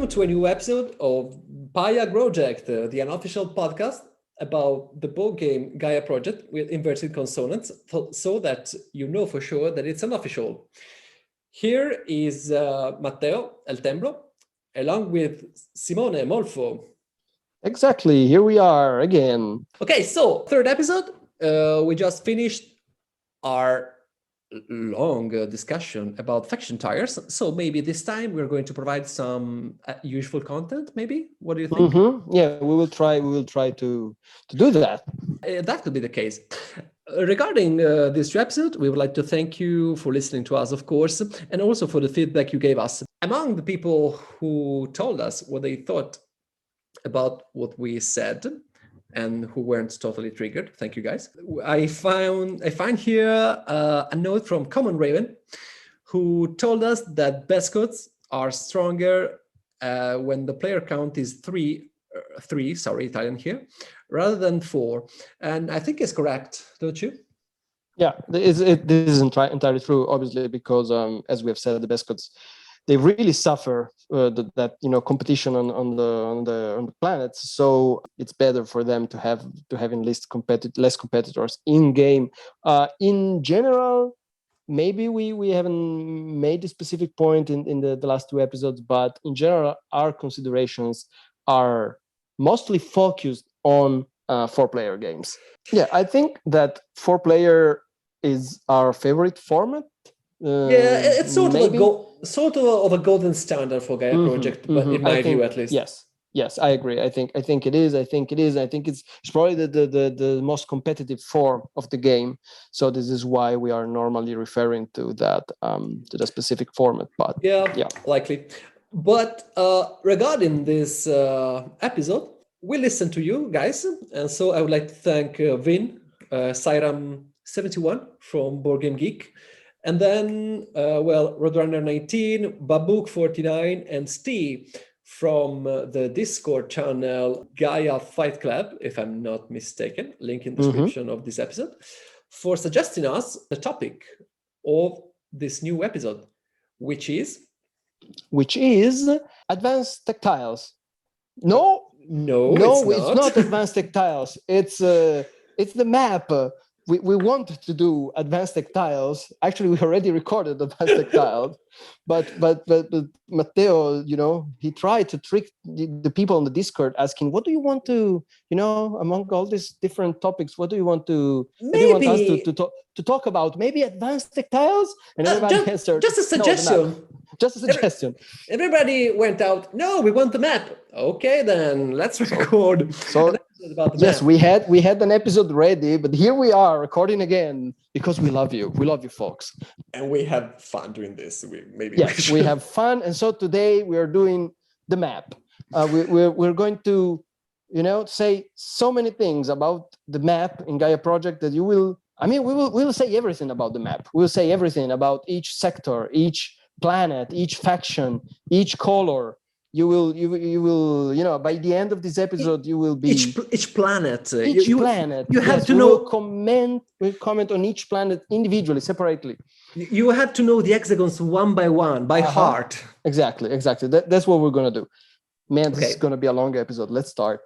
welcome to a new episode of Gaia Project, the unofficial podcast about the board game Gaia Project with inverted consonants, so that you know for sure that it's unofficial. Here is Matteo El Tembro, along with Simone Molfo. Exactly, here we are again. Okay, so third episode, we just finished our long discussion about faction tires. So maybe this time we're going to provide some useful content. Maybe, what do you think? Yeah, we will try to do that. That could be the case. Regarding this episode, we would like to thank you for listening to us, of course, and also for the feedback you gave us. Among the people who told us what they thought about what we said and who weren't totally triggered, thank you guys. I find here a note from Common Raven, who told us that best codes are stronger when the player count is three, Italian here, rather than 4. And I think it's correct, don't you? Yeah, this is entirely true, obviously, because as we have said, the best codes, they really suffer that competition on the planets. So it's better for them to have less competitors in game. In general, maybe we haven't made a specific point in the last 2 episodes, but in general, our considerations are mostly focused on 4-player games. Yeah, I think that 4-player is our favorite format. It's sort of a golden standard for Gaia Project, but in my view, at least. Yes, I agree. I think it is. I think it's probably the most competitive form of the game. So this is why we are normally referring to that to the specific format. But yeah, likely. But regarding this episode, we listened to you guys, and so I would like to thank Vin, Siram71 from Board Game Geek. And then, Roadrunner 19, Babook 49, and Steve from the Discord channel Gaia Fight Club, if I'm not mistaken, link in the description of this episode, for suggesting us the topic of this new episode, which is advanced tactiles. No, it's not advanced tactiles. It's the map. We want to do advanced tactiles. Actually, we already recorded advanced tactiles, but Matteo, he tried to trick the people on the Discord, asking, "What do you want to, among all these different topics, what do you want to? What do you want us to talk about? Maybe advanced tactiles?" And everybody answered, "Just a suggestion." No, just a suggestion. Everybody went out. No, we want the map. Okay, then let's record. So yes, we had an episode ready, but here we are recording again because we love you. We love you, folks, and we have fun doing this. We have fun, and so today we are doing the map. We're going to, say so many things about the map in Gaia Project that you will. We will say everything about the map. We'll say everything about each sector, each planet, each faction, each color. You will by the end of this episode you will be each planet. You have to know. We'll comment on each planet individually, separately. You have to know the hexagons one by one by heart. Exactly. That's what we're gonna do. Man, this is gonna be a long episode. Let's start.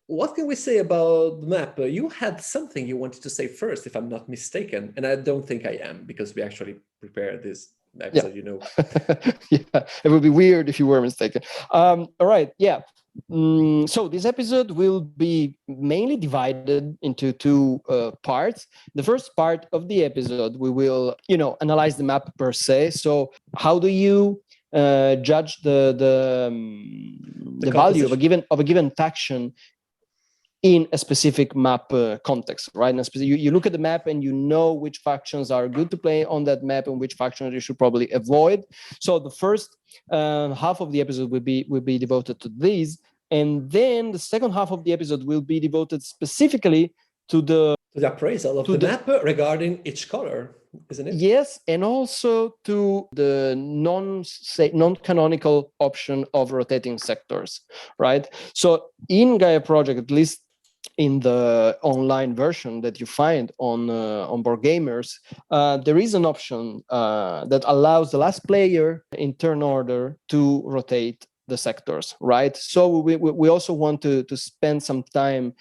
What can we say about the map? You had something you wanted to say first, if I'm not mistaken, and I don't think I am, because we actually prepared this episode, Yeah, it would be weird if you were mistaken. All right, yeah. So this episode will be mainly divided into 2 parts. The first part of the episode, we will, analyze the map per se. So how do you judge the value of a given faction in a specific map context, right? You look at the map and you know which factions are good to play on that map and which factions you should probably avoid. So the first half of the episode will be devoted to these, and then the second half of the episode will be devoted specifically to the appraisal of the map regarding each color, isn't it? Yes, and also to the non-canonical option of rotating sectors, right? So in Gaia Project, at least in the online version that you find on Board Gamers, there is an option that allows the last player in turn order to rotate the sectors, right? So we also want to spend some time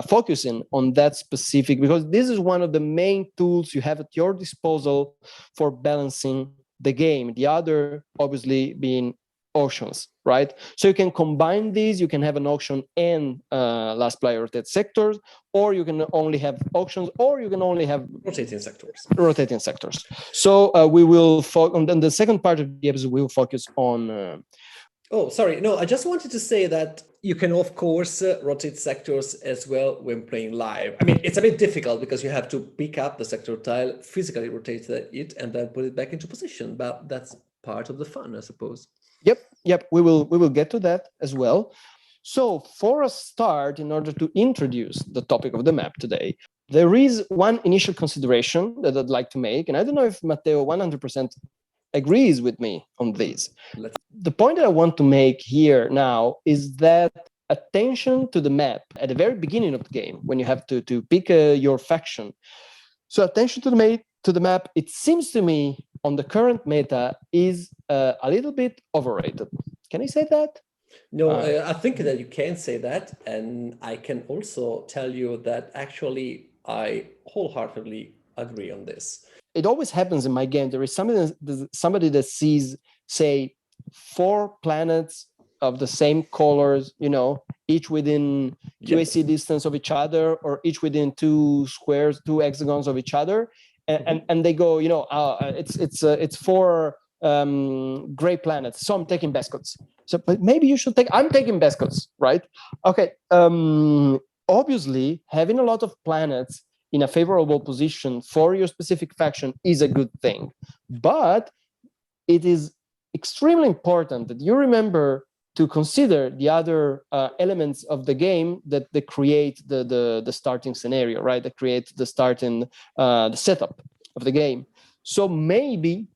focusing on that specific, because this is one of the main tools you have at your disposal for balancing the game. The other, obviously, being auctions, right? So you can combine these. You can have an auction and last player rotate sectors, or you can only have auctions, or you can only have rotating sectors. Rotating sectors. So we will on the second part of the episode, we will focus on. Oh, sorry. No, I just wanted to say that you can, of course, rotate sectors as well when playing live. I mean, it's a bit difficult because you have to pick up the sector tile, physically rotate it, and then put it back into position. But that's part of the fun, I suppose. Yep. We will get to that as well. So for a start, in order to introduce the topic of the map today, there is one initial consideration that I'd like to make, and I don't know if Matteo 100% agrees with me on this. The point that I want to make here now is that attention to the map at the very beginning of the game, when you have to pick your faction. So attention to the map, it seems to me on the current meta is a little bit overrated. Can I say that? No, I think that you can say that. And I can also tell you that actually I wholeheartedly agree on this. It always happens in my game. There is somebody that sees, say, 4 planets of the same colors, each within QAC distance of each other, or each within 2 squares, 2 hexagons of each other, and they go, it's 4 gray planets, so I'm taking Bescots. So, but maybe you should I'm taking Bescots, right? Okay. Obviously, having a lot of planets in a favorable position for your specific faction is a good thing, but it is extremely important that you remember to consider the other elements of the game that create the starting scenario, right? That create the starting the setup of the game. So maybe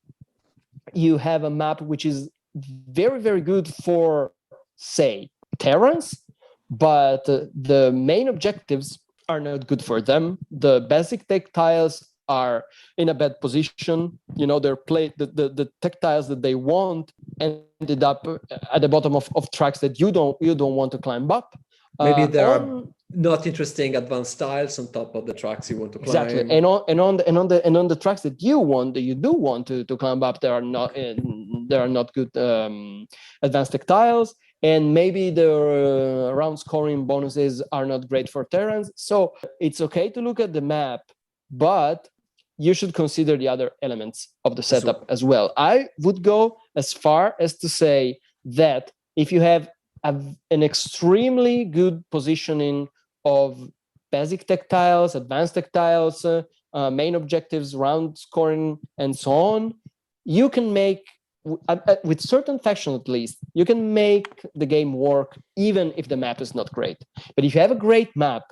you have a map which is very, very good for, say, Terrans, but the main objectives are not good for them. The basic tech tiles are in a bad position. They're the tech tiles that they want ended up at the bottom of tracks that you don't want to climb up. Maybe there are not interesting advanced tiles on top of the tracks you want to climb. Exactly, and on the tracks that you do want to climb up, there are not good advanced tech tiles. And maybe the round scoring bonuses are not great for Terrans. So it's okay to look at the map, but you should consider the other elements of the setup as well. I would go as far as to say that if you have an extremely good positioning of basic tech tiles, advanced tech tiles, main objectives, round scoring, and so on, you can make, with certain factions at least, you can make the game work even if the map is not great. But if you have a great map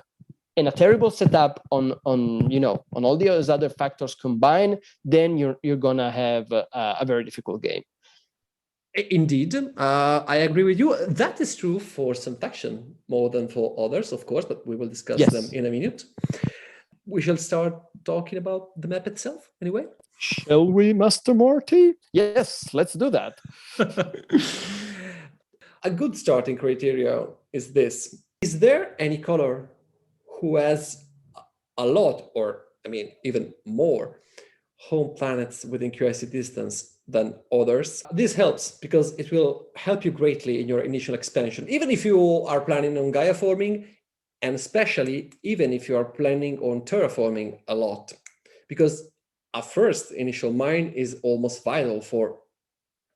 and a terrible setup on all those other factors combined, then you're gonna have a very difficult game. Indeed, I agree with you. That is true for some faction more than for others, of course, but we will discuss them in a minute. We shall start talking about the map itself anyway. Shall we, Master Morty? Yes, let's do that. A good starting criteria is this. Is there any color who has a lot, or even more, home planets within QIC distance than others? This helps because it will help you greatly in your initial expansion, even if you are planning on Gaia forming, and especially even if you are planning on terraforming a lot, because a first initial mine is almost vital for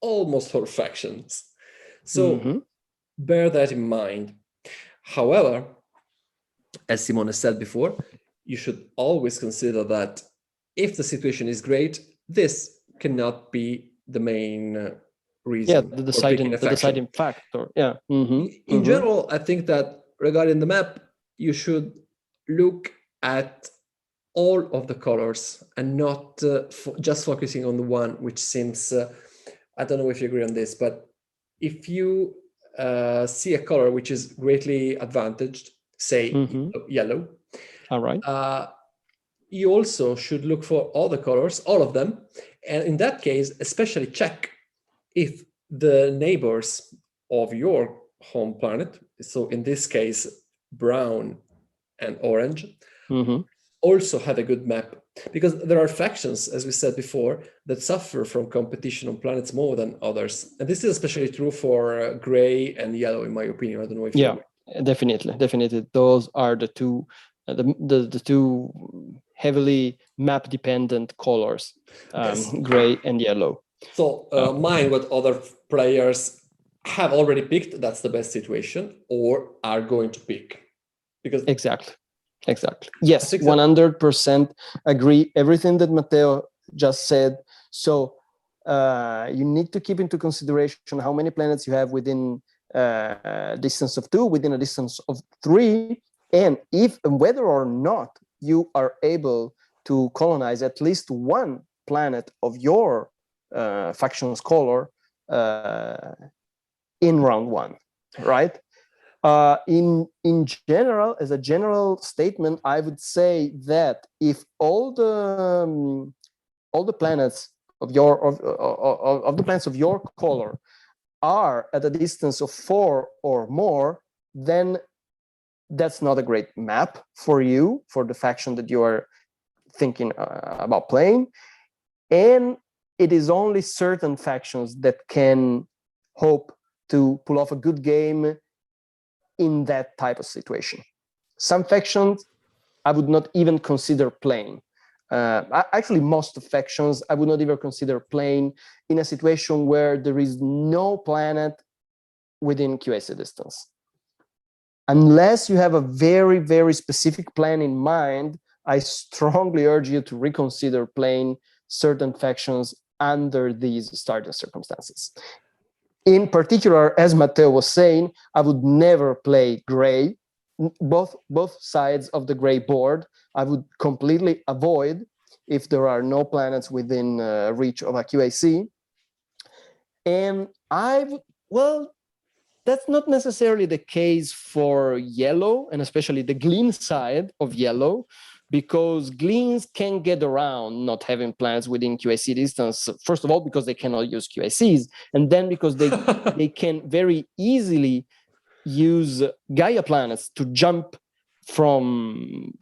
almost all factions. So bear that in mind. However, as Simone said before, you should always consider that if the situation is great, this cannot be the main reason. The deciding factor. In general, I think that regarding the map, you should look at all of the colors and not just focusing on the one which seems, I don't know if you agree on this, but if you see a color which is greatly advantaged, say yellow, all right, you also should look for all the colors, all of them. And in that case, especially check if the neighbors of your home planet, so in this case, brown and orange, also have a good map. Because there are factions, as we said before, that suffer from competition on planets more than others. And this is especially true for gray and yellow, in my opinion. I don't know if you agree. Definitely. Those are the two the two heavily map dependent colors, Yes. gray and yellow. So mind what other players have already picked, that's the best situation, or are going to pick. Because exactly. Yes, 100% agree. Everything that Matteo just said. So you need to keep into consideration how many planets you have within a distance of 2, within a distance of 3, and whether or not you are able to colonize at least one planet of your faction's color in round 1, right? In general, as a general statement, I would say that if all the planets of the planets of your color are at a distance of 4 or more, then that's not a great map for you, for the faction that you are thinking about playing. And it is only certain factions that can hope to pull off a good game in that type of situation. Some factions I would not even consider playing. Actually, most factions I would not even consider playing in a situation where there is no planet within QAC distance. Unless you have a very, very specific plan in mind, I strongly urge you to reconsider playing certain factions under these starting circumstances. In particular, as Matteo was saying, I would never play gray. Both sides of the gray board, I would completely avoid if there are no planets within reach of a QAC. And that's not necessarily the case for yellow, and especially the Glean side of yellow, because Gleans can get around not having planets within QAC distance, first of all, because they cannot use QACs, and then because they can very easily use Gaia planets to jump from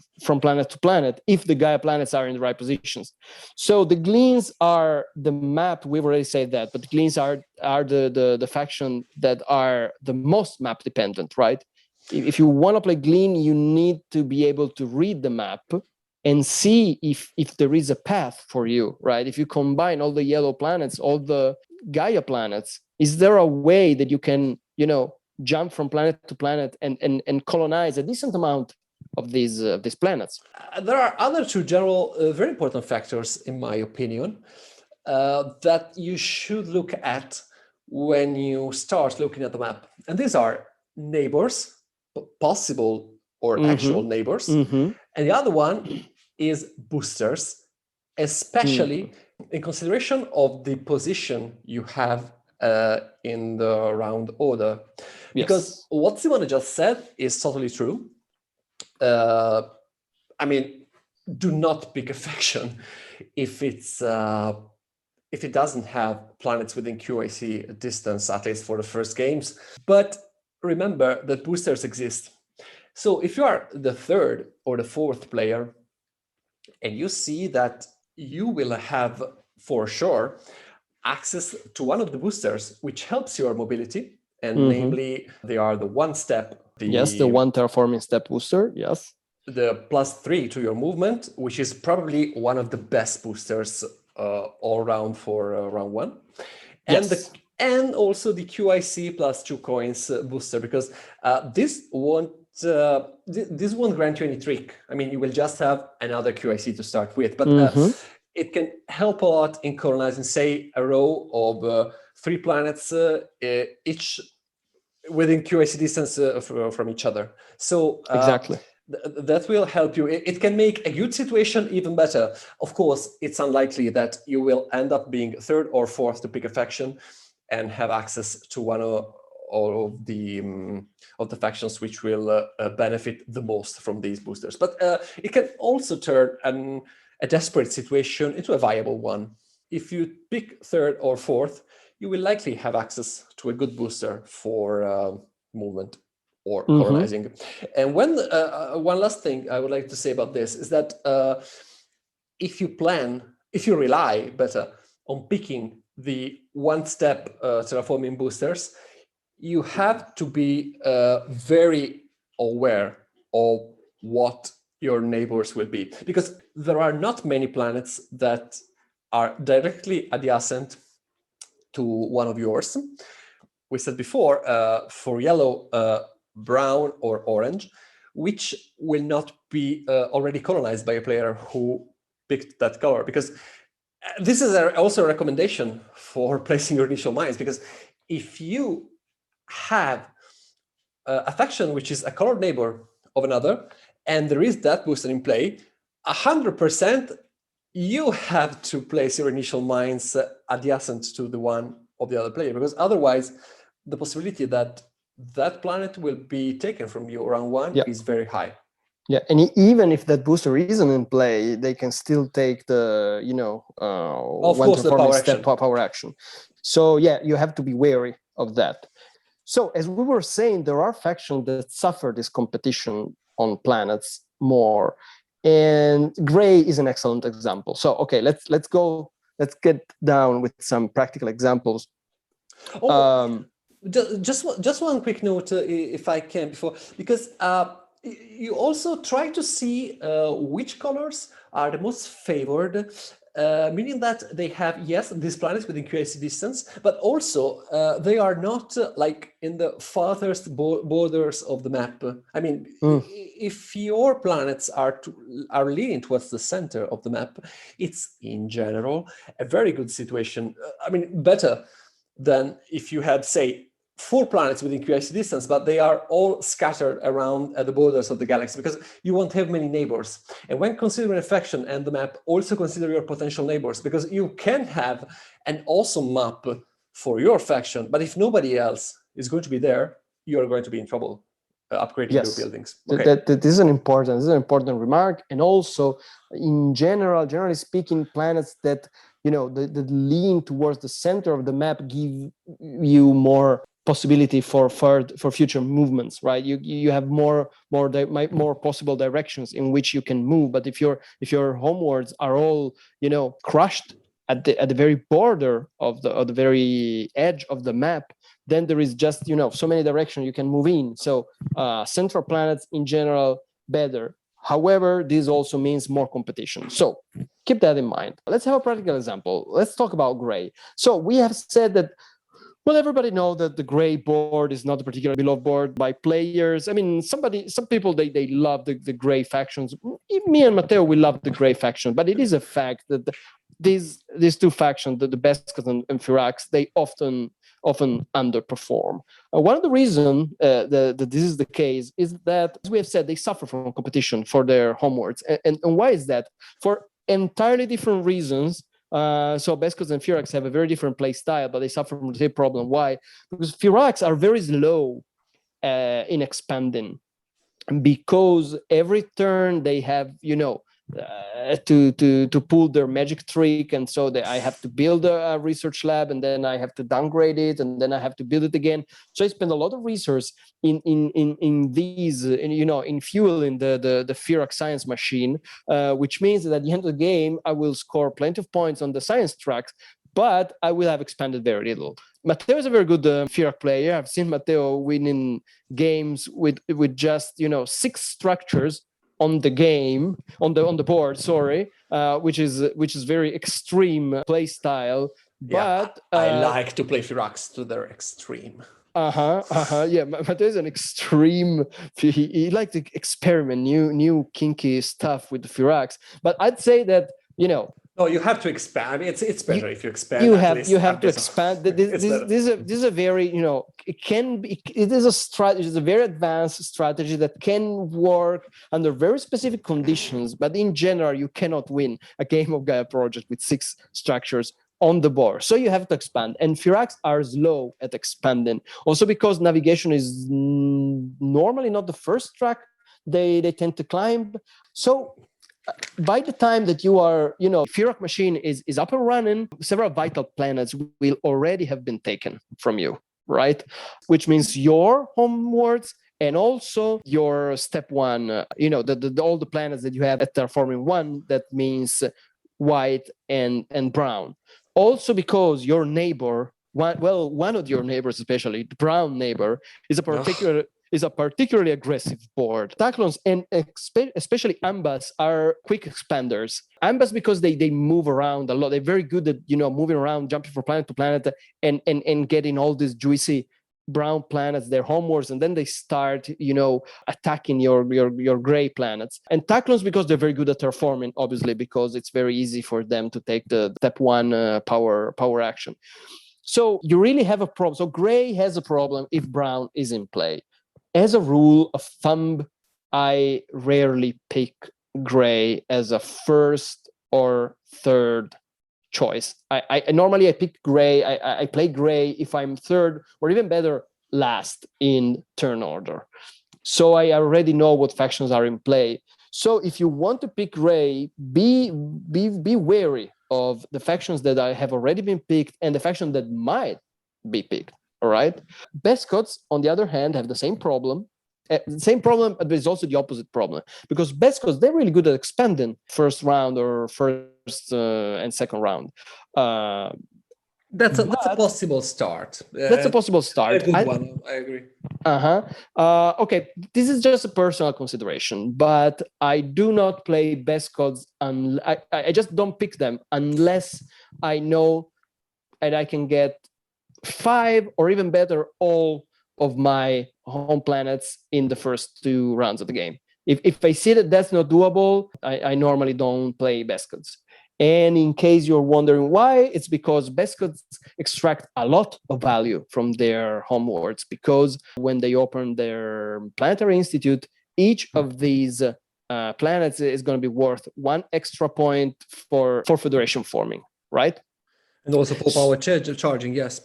planet to planet if the Gaia planets are in the right positions. So the Gleans are the map, we've already said that, but the Gleans are the faction that are the most map dependent, right? If you want to play Glean, you need to be able to read the map and see if there is a path for you, right? If you combine all the yellow planets, all the Gaia planets, is there a way that you can, jump from planet to planet and colonize a decent amount of these planets? There are other two general, very important factors, in my opinion, that you should look at when you start looking at the map. And these are neighbors, possible or actual neighbors. And the other one is boosters, especially in consideration of the position you have in the round order. Because what Simone just said is totally true. I mean, do not pick a faction if it doesn't have planets within QAC distance, at least for the first games. But remember that boosters exist. So if you are the 3rd or the 4th player, and you see that you will have, for sure, access to one of the boosters, which helps your mobility, and namely, they are the 1-step. The 1 terraforming step booster, yes. The +3 to your movement, which is probably one of the best boosters all around for round 1. And also the QIC +2 coins booster, because this won't grant you any trick. I mean, you will just have another QIC to start with, but it can help a lot in colonizing, say, a row of 3 planets, each within QIC distance from each other. So exactly. That will help you. It can make a good situation even better. Of course, it's unlikely that you will end up being 3rd or 4th to pick a faction and have access to one all of the factions which will benefit the most from these boosters. But it can also turn a desperate situation into a viable one. If you pick third or fourth, you will likely have access to a good booster for movement or colonizing. And when one last thing I would like to say about this is that if you rely better on picking the one-step terraforming boosters, you have to be very aware of what your neighbors will be, because there are not many planets that are directly adjacent to one of yours. We said before, for yellow, brown, or orange, which will not be already colonized by a player who picked that color, because this is also a recommendation for placing your initial mines, because if you have a faction which is a colored neighbor of another, and there is that booster in play, 100% you have to place your initial mines adjacent to the one of the other player, because otherwise the possibility that that planet will be taken from you around one is very high. Yeah, and even if that booster isn't in play, they can still take the, of course, the power action. So yeah, you have to be wary of that. So as we were saying, there are factions that suffer this competition on planets more, and gray is an excellent example. So okay, let's get down with some practical examples. Just one quick note, if I can, before, because you also try to see which colors are the most favored, meaning that they have, yes, these planets within QAC distance, but also they are not like in the farthest borders of the map. I mean, if your planets are leaning towards the center of the map, it's in general a very good situation. I mean, better than if you had, say, 4 planets within QAC distance, but they are all scattered around the borders of the galaxy, because you won't have many neighbors. And when considering a faction and the map, also consider your potential neighbors, because you can have an awesome map for your faction, but if nobody else is going to be there, you're going to be in trouble upgrading your buildings. Okay. This is an important remark. And also, in generally speaking, planets that that lean towards the center of the map give you more possibility for future movements, right? You have more possible directions in which you can move. But if your homeworlds are all crushed at the very border of the very edge of the map, then there is just so many directions you can move in. So central planets in general better. However, this also means more competition. So keep that in mind. Let's have a practical example. Let's talk about gray. So we have said that, well, everybody knows that the gray board is not a particularly beloved board by players. I mean, some people, they love the gray factions. Me and Matteo, we love the gray faction, but it is a fact that these two factions, the Beskos and Firax, they often underperform. One of the reasons that this is the case is that, as we have said, they suffer from competition for their homeworlds. And why is that? For entirely different reasons. So Beskos and Firax have a very different play style, but they suffer from the same problem. Why? Because Firax are very slow in expanding, because every turn they have, to pull their magic trick, and so I have to build a research lab, and then I have to downgrade it, and then I have to build it again. So I spend a lot of resources in these, in fueling the Firax science machine, which means that at the end of the game I will score plenty of points on the science tracks, but I will have expanded very little. Matteo is a very good Firax player. I've seen Matteo winning games with just 6 structures on the board, which is very extreme play style. But I like to play Firax to their extreme. Yeah, Matteo is an extreme. He likes to experiment new kinky stuff with the Firax. But I'd say that no, you have to expand. I mean, it's better if you expand. You have to expand. This is a very it is a strategy. It's a very advanced strategy that can work under very specific conditions. But in general, you cannot win a game of Gaia Project with 6 structures on the board. So you have to expand. And Firax are slow at expanding. Also because navigation is normally not the first track they tend to climb. So by the time that you are, Firax machine is up and running, several vital planets will already have been taken from you, right? Which means your homeworlds and also your step one, all the planets that you have at Terraforming 1, that means white and brown. Also because your neighbor, one of your neighbors, especially the brown neighbor, is a particularly aggressive board. Taclons and especially Ambas are quick expanders. Ambas because they move around a lot. They're very good at moving around, jumping from planet to planet, and getting all these juicy brown planets, their homeworlds, and then they start attacking your gray planets. And Taclons because they're very good at terraforming, obviously, because it's very easy for them to take the step one power action. So you really have a problem. So gray has a problem if brown is in play. As a rule of thumb, I rarely pick gray as a first or third choice. I normally pick gray. I play gray if I'm third, or even better, last in turn order. So I already know what factions are in play. So if you want to pick gray, be wary of the factions that have already been picked and the faction that might be picked. All right. Best Scots, on the other hand, have the same problem. But there's also the opposite problem, because Best Scots, they're really good at expanding first round or first and second round. That's a possible start. That's a possible start. A good one. I agree. Okay, this is just a personal consideration, but I do not play Best Scots. I just don't pick them unless I know and I can get 5 or even better all of my home planets in the first 2 rounds of the game. If I see that that's not doable, I normally don't play Best Scots. And in case you're wondering why, it's because Best Scots extract a lot of value from their homeworlds, because when they open their Planetary Institute, each of these planets is going to be worth 1 extra point for Federation forming, right? And also for power charging, yes.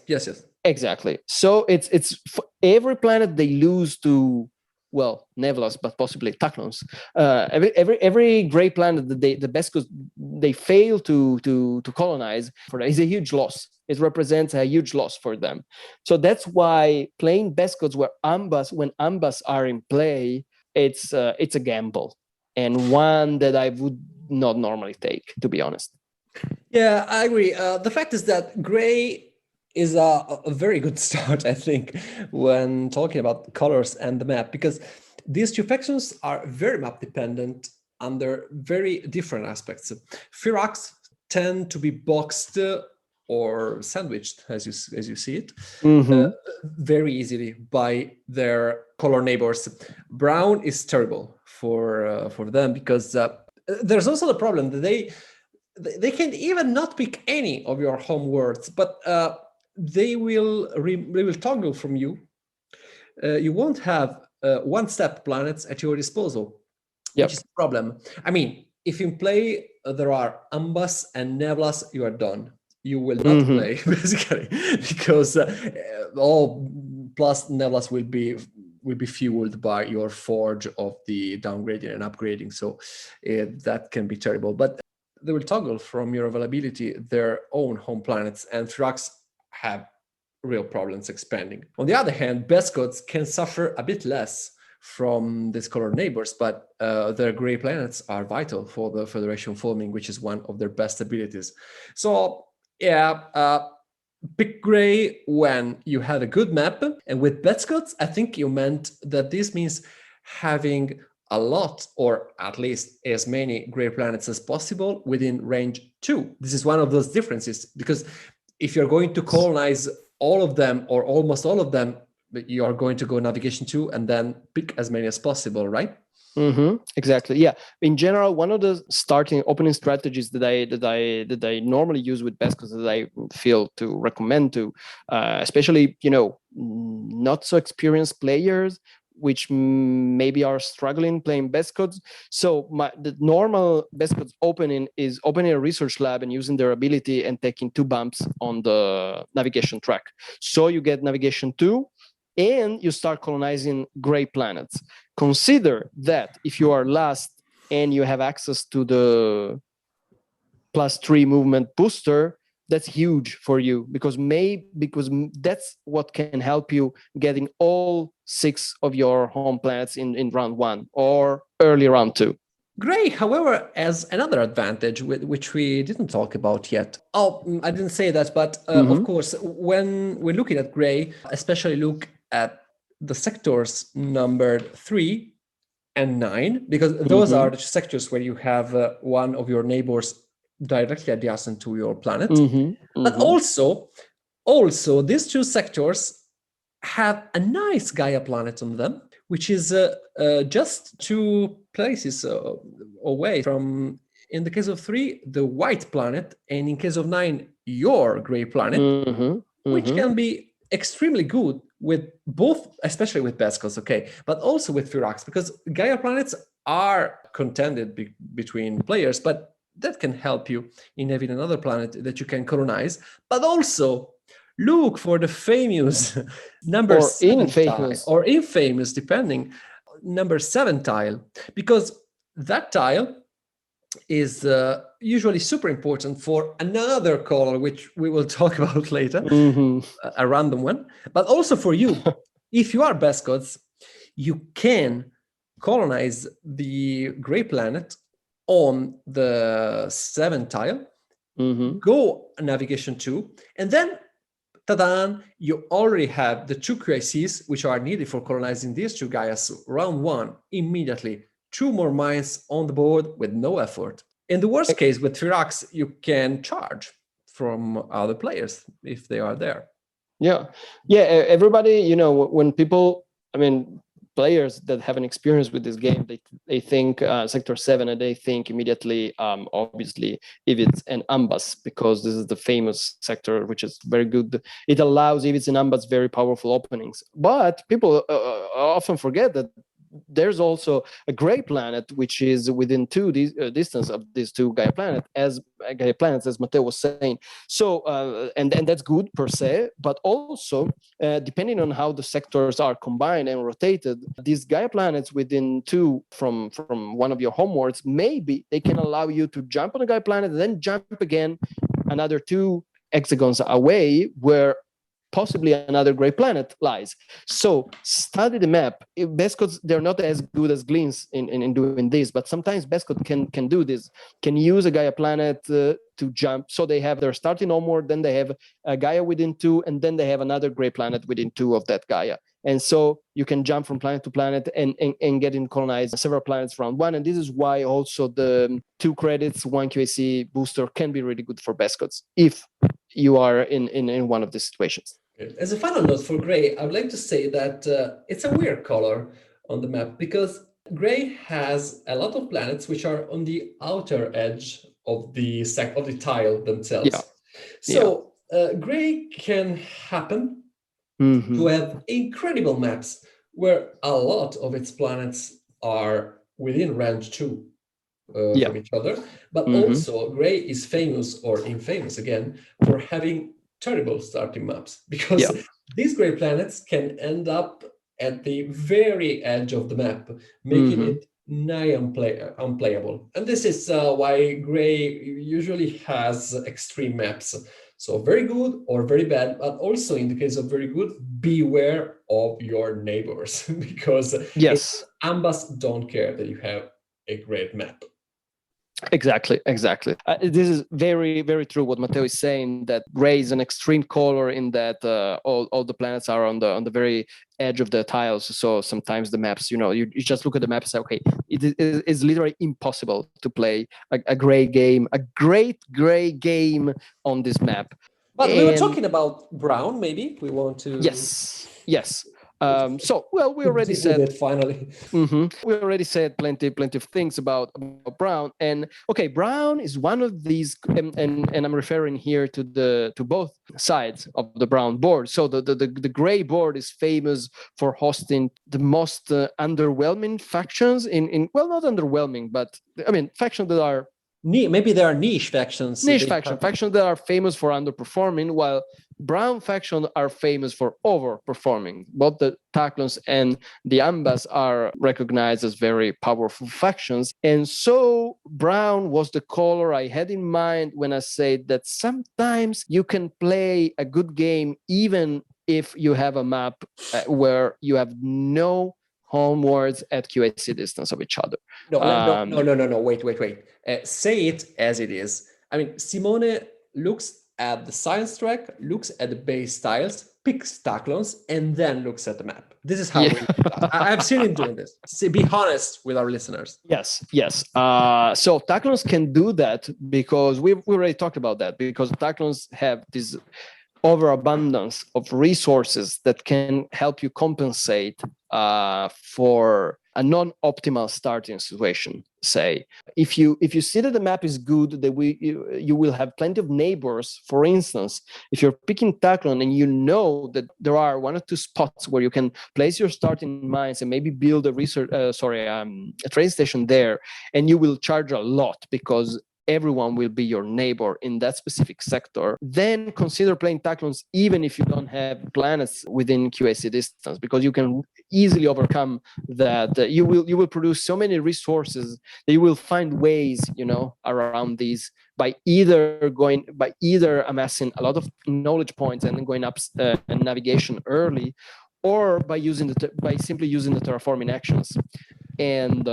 Exactly. So it's for every planet they lose to, well, Nevelas, but possibly Taclons. Every gray planet that the Best Scots they fail to colonize for that is a huge loss. It represents a huge loss for them. So that's why playing Best Scots when Ambas are in play, it's a gamble, and one that I would not normally take, to be honest. Yeah, I agree. The fact is that gray is a very good start, I think, when talking about colors and the map, because these 2 factions are very map dependent under very different aspects. Firax tend to be boxed or sandwiched, as you see it, very easily by their color neighbors. Brown is terrible for them, because there's also the problem that they can even not pick any of your home worlds, but they will toggle from you. You won't have 1-step planets at your disposal, which is a problem. I mean, if in play there are Ambas and Nevelas, you are done. You will not play, basically, because all plus Nevelas will be fueled by your forge of the downgrading and upgrading. So that can be terrible. But they will toggle from your availability their own home planets, and Firax have real problems expanding. On the other hand, Best Scots can suffer a bit less from these colored neighbors, but their gray planets are vital for the Federation forming, which is one of their best abilities. So yeah, pick gray when you have a good map. And with Best Scots, I think you meant that this means having a lot, or at least as many gray planets as possible within range 2. This is one of those differences, because if you're going to colonize all of them or almost all of them, you are going to go navigation 2 and then pick as many as possible, right? Exactly. Yeah. In general, one of the opening strategies that I normally use with Best Scots, that I feel to recommend to, especially not so experienced players, which maybe are struggling playing best codes. So the normal best codes opening is opening a research lab and using their ability and taking 2 bumps on the navigation track. So you get navigation 2 and you start colonizing gray planets. Consider that if you are last and you have access to the +3 movement booster, that's huge for you, because that's what can help you getting all 6 of your home planets in round 1 or early round 2. Gray, however, has another advantage which we didn't talk about yet. Oh, I didn't say that, but of course, when we're looking at Gray, especially look at the sectors numbered 3 and 9, because those are the sectors where you have one of your neighbors directly adjacent to your planet. But also these 2 sectors have a nice Gaia planet on them, which is just 2 places away from, in the case of 3, the white planet, and in case of 9, your gray planet, which can be extremely good with both, especially with Bascos, okay, but also with Firax, because Gaia planets are contended between players, but that can help you in having another planet that you can colonize. But also look for the famous number 7 tile, or infamous, depending, number 7 tile, because that tile is usually super important for another color, which we will talk about later, a random one, but also for you. If you are best gods, you can colonize the gray planet on the 7 tile, go navigation 2, and then ta-da, you already have the 2 QICs which are needed for colonizing these 2 Gaias round 1 immediately. 2 more mines on the board with no effort. In the worst case, with Firax, you can charge from other players if they are there. Yeah. Everybody, when people, players that have an experience with this game, they think sector 7, and they think immediately, obviously, if it's an Ambas, because this is the famous sector, which is very good. It allows, if it's an Ambas, very powerful openings. But people often forget that there's also a gray planet which is within 2 distance of these 2 Gaia planets, as Matteo was saying. So and that's good per se, but also depending on how the sectors are combined and rotated, these Gaia planets within 2 from one of your homeworlds, maybe they can allow you to jump on a Gaia planet and then jump again another 2 hexagons away, where possibly another gray planet lies. So study the map. Best codes, they're not as good as Gleans in doing this, but sometimes best code can do this, can use a Gaia planet to jump. So they have their starting homeworld, then they have a Gaia within 2, and then they have another gray planet within 2 of that Gaia. And so you can jump from planet to planet and get in colonize several planets round 1. And this is why also the 2 credits, 1 QAC booster can be really good for best codes if you are in one of these situations. As a final note for gray, I would like to say that it's a weird color on the map, because gray has a lot of planets which are on the outer edge of the tile themselves. Yeah. So gray can happen to have incredible maps where a lot of its planets are within range 2 from each other, but also gray is famous, or infamous again, for having terrible starting maps, because these gray planets can end up at the very edge of the map, making it nigh unplayable. And this is why gray usually has extreme maps. So very good or very bad, but also in the case of very good, beware of your neighbors, because Ambas don't care that you have a great map. Exactly. This is very, very true what Matteo is saying, that gray is an extreme color in that all the planets are on the very edge of the tiles. So sometimes the maps, you just look at the map and say, okay, it is literally impossible to play a gray game, a great gray game on this map. But we were talking about brown, maybe we want to... Yes. We already said it finally. We already said plenty of things about brown. And okay, brown is one of these, and I'm referring here to both sides of the brown board. So the gray board is famous for hosting the most underwhelming factions in well, not underwhelming, but I mean factions that are maybe there are niche factions. Factions that are famous for underperforming, while brown factions are famous for overperforming. Both the Taclons and the Ambas are recognized as very powerful factions. And so brown was the color I had in mind when I said that sometimes you can play a good game even if you have a map where you have no homewards at QAC distance of each other. No, wait. Say it as it is. I mean, Simone looks at the science track, looks at the base styles, picks Taclons, and then looks at the map. This is how I've seen him doing this. Be honest with our listeners. Yes. So Taclons can do that because we already talked about that, because Taclons have this overabundance of resources that can help you compensate for a non-optimal starting situation. Say, if you see that the map is good, that you will have plenty of neighbors. For instance, if you're picking Taclon and you know that there are one or two spots where you can place your starting mines and maybe build a train station there, and you will charge a lot because everyone will be your neighbor in that specific sector, then consider playing Taclons even if you don't have planets within QAC distance, because you can easily overcome that. You will produce so many resources that you will find ways, around these by either amassing a lot of knowledge points and then going up navigation early, or by simply using the terraforming actions. And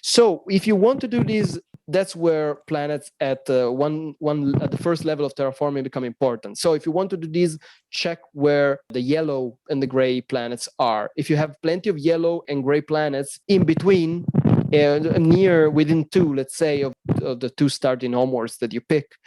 so if you want to do this, that's where planets at the first level of terraforming become important. So if you want to do this, check where the yellow and the gray planets are. If you have plenty of yellow and gray planets in between, within two, let's say, of the two starting homeworlds that you pick,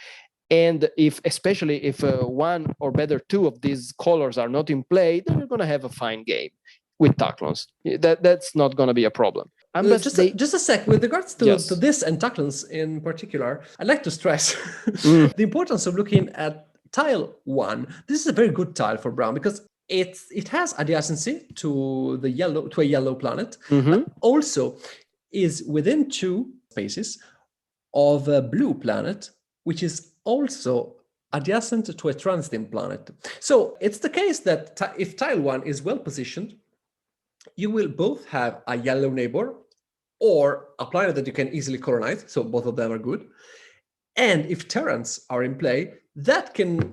and especially if one or better two of these colors are not in play, then you're going to have a fine game with Taclons. That's not going to be a problem. Just a sec. With regards to this and Taclons in particular, I'd like to stress the importance of looking at tile 1. This is a very good tile for brown because it has adjacency to a yellow planet, but also is within 2 spaces of a blue planet, which is also adjacent to a transiting planet. So it's the case that if tile 1 is well positioned, you will both have a yellow neighbor or a planet that you can easily colonize. So both of them are good. And if Terrans are in play, that can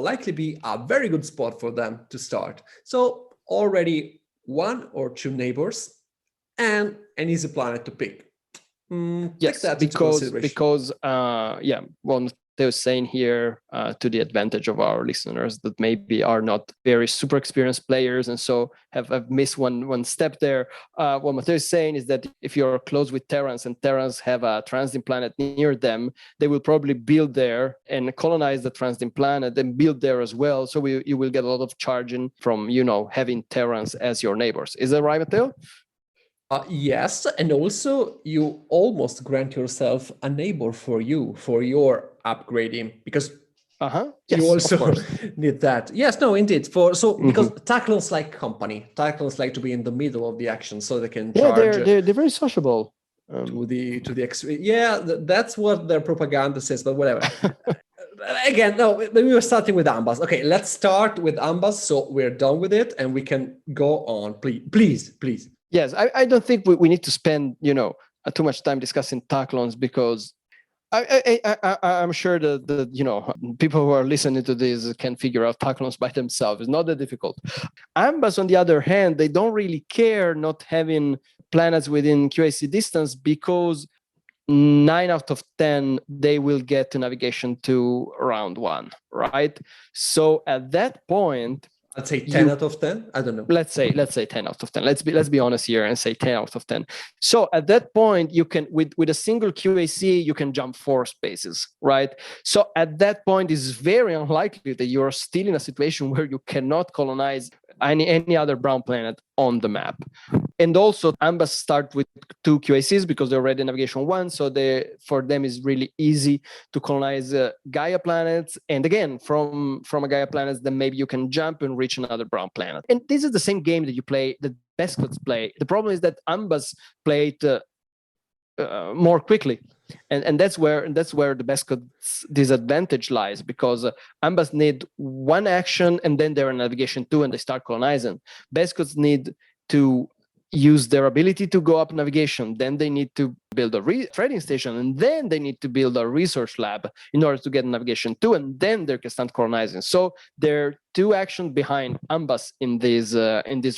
likely be a very good spot for them to start. So already 1 or 2 neighbors and an easy planet to pick. Yes, because they were saying here to the advantage of our listeners that maybe are not very super experienced players and so have missed one step there. What Matteo is saying is that if you're close with Terrans and Terrans have a transiting planet near them, they will probably build there and colonize the transiting planet and build there as well. So you will get a lot of charging from having Terrans as your neighbors. Is that right, Matteo? Yes, and also you almost grant yourself a neighbor for your upgrading, because you also need that. Yes, no, indeed. Because Taclons like company. Taclons like to be in the middle of the action, so they can charge. They're very sociable. That's what their propaganda says, but whatever. Again, no, we were starting with Ambas. Okay, let's start with Ambas, so we're done with it and we can go on. Please. Yes, I don't think we need to spend too much time discussing Taclons, because I'm sure that people who are listening to this can figure out Taclons by themselves. It's not that difficult. Ambas, on the other hand, they don't really care not having planets within QAC distance, because 9 out of 10 they will get to navigation to round 1, right? So at that point, I'd say 10 out of 10. I don't know. Let's say 10 out of 10. Let's be honest here and say 10 out of 10. So at that point, you can with a single QAC, you can jump 4 spaces, right? So at that point, it's very unlikely that you're still in a situation where you cannot colonize any other brown planet on the map. And also Ambas start with 2 QACs because they're already navigation 1, so for them is really easy to colonize Gaia planets. And again, from a Gaia planet, then maybe you can jump and reach another brown planet. And this is the same game that you play, that Bescots play. The problem is that Ambas play it more quickly, and that's where the Bescots disadvantage lies, because Ambas need one action and then they're in navigation 2 and they start colonizing. Bescots need to use their ability to go up navigation, then they need to build a trading station, and then they need to build a research lab in order to get navigation 2, and then they can start colonizing. So there are 2 actions behind Ambas in this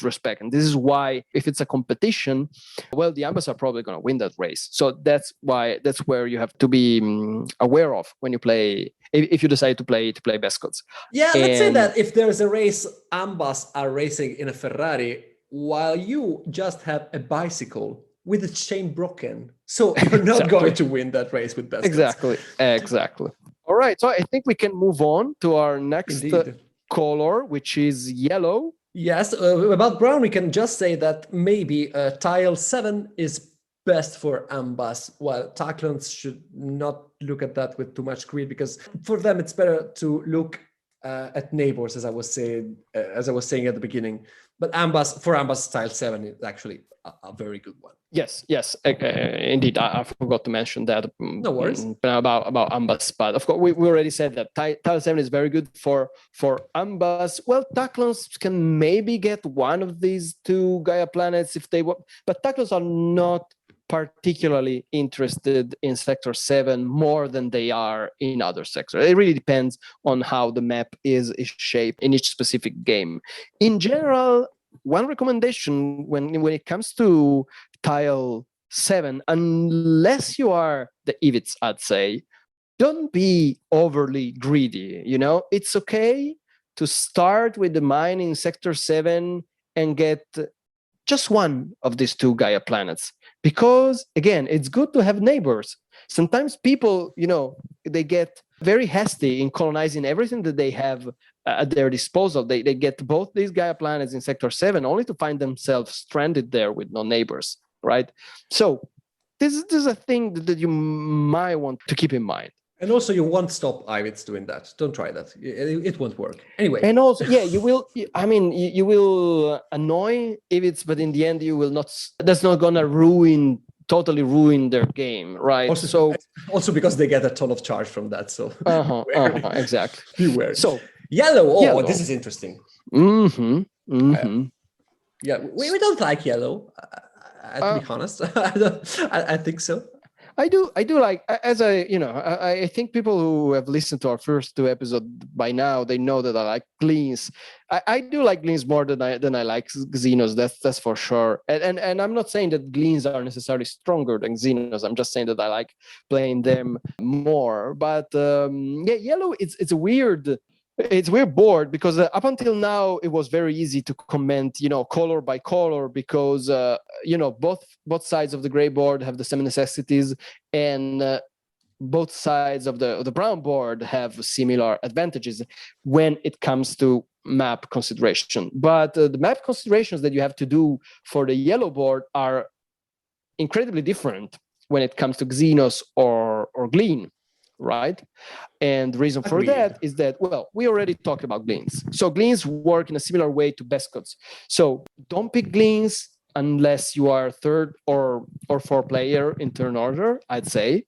respect, and this is why, if it's a competition, well, the Ambas are probably going to win that race. So that's where you have to be aware of when you play, if you decide to play Bescots. Yeah, let's say that if there's a race, Ambas are racing in a Ferrari, while you just have a bicycle with its chain broken. So you're not going to win that race with Bescots. Exactly. All right, so I think we can move on to our next color, which is yellow. Yes, about brown, we can just say that maybe tile 7 is best for Ambas, while Taclons should not look at that with too much greed, because for them it's better to look at neighbors, as I was saying at the beginning. But for Ambas, tile 7 is actually a very good one. Yes, indeed. I forgot to mention that. No worries. About Ambas, but of course we already said that tile 7 is very good for Ambas. Well, Taclons can maybe get one of these 2 Gaia planets if they want, but Taclons are not particularly interested in sector 7 more than they are in other sectors. It really depends on how the map is shaped in each specific game. In general, one recommendation when it comes to tile 7, unless you are the Ivits, I'd say, don't be overly greedy. It's okay to start with the mine in sector 7 and get just one of these 2 Gaia planets, because again, it's good to have neighbors. Sometimes people, they get very hasty in colonizing everything that they have at their disposal. They get both these Gaia planets in sector 7 only to find themselves stranded there with no neighbors, right? So this is a thing that you might want to keep in mind. And also, you won't stop Ivits doing that. Don't try that. It won't work. Anyway. And also, you will. I mean, you will annoy Ivits, but in the end, you will not. That's not gonna totally ruin their game, right? Also because they get a ton of charge from that. So exactly. Beware. So yellow. Yellow. This is interesting. Mm-hmm. Yeah, we don't like yellow. To be honest, I think so. I do like, as I think people who have listened to our first 2 episodes by now, they know that I like Gleans. I do like Gleans more than I like Xenos. That's for sure. And I'm not saying that Gleans are necessarily stronger than Xenos. I'm just saying that I like playing them more. But yellow, it's a weird board, because up until now it was very easy to comment, color by color, because both sides of the gray board have the same necessities, and both sides of the brown board have similar advantages when it comes to map consideration. But the map considerations that you have to do for the yellow board are incredibly different when it comes to Xenos or Glean. Right? And the reason for that is that, well, we already talked about Gleans. So Gleans work in a similar way to Bescots. So don't pick Gleans unless you are 3rd or 4th player in turn order, I'd say.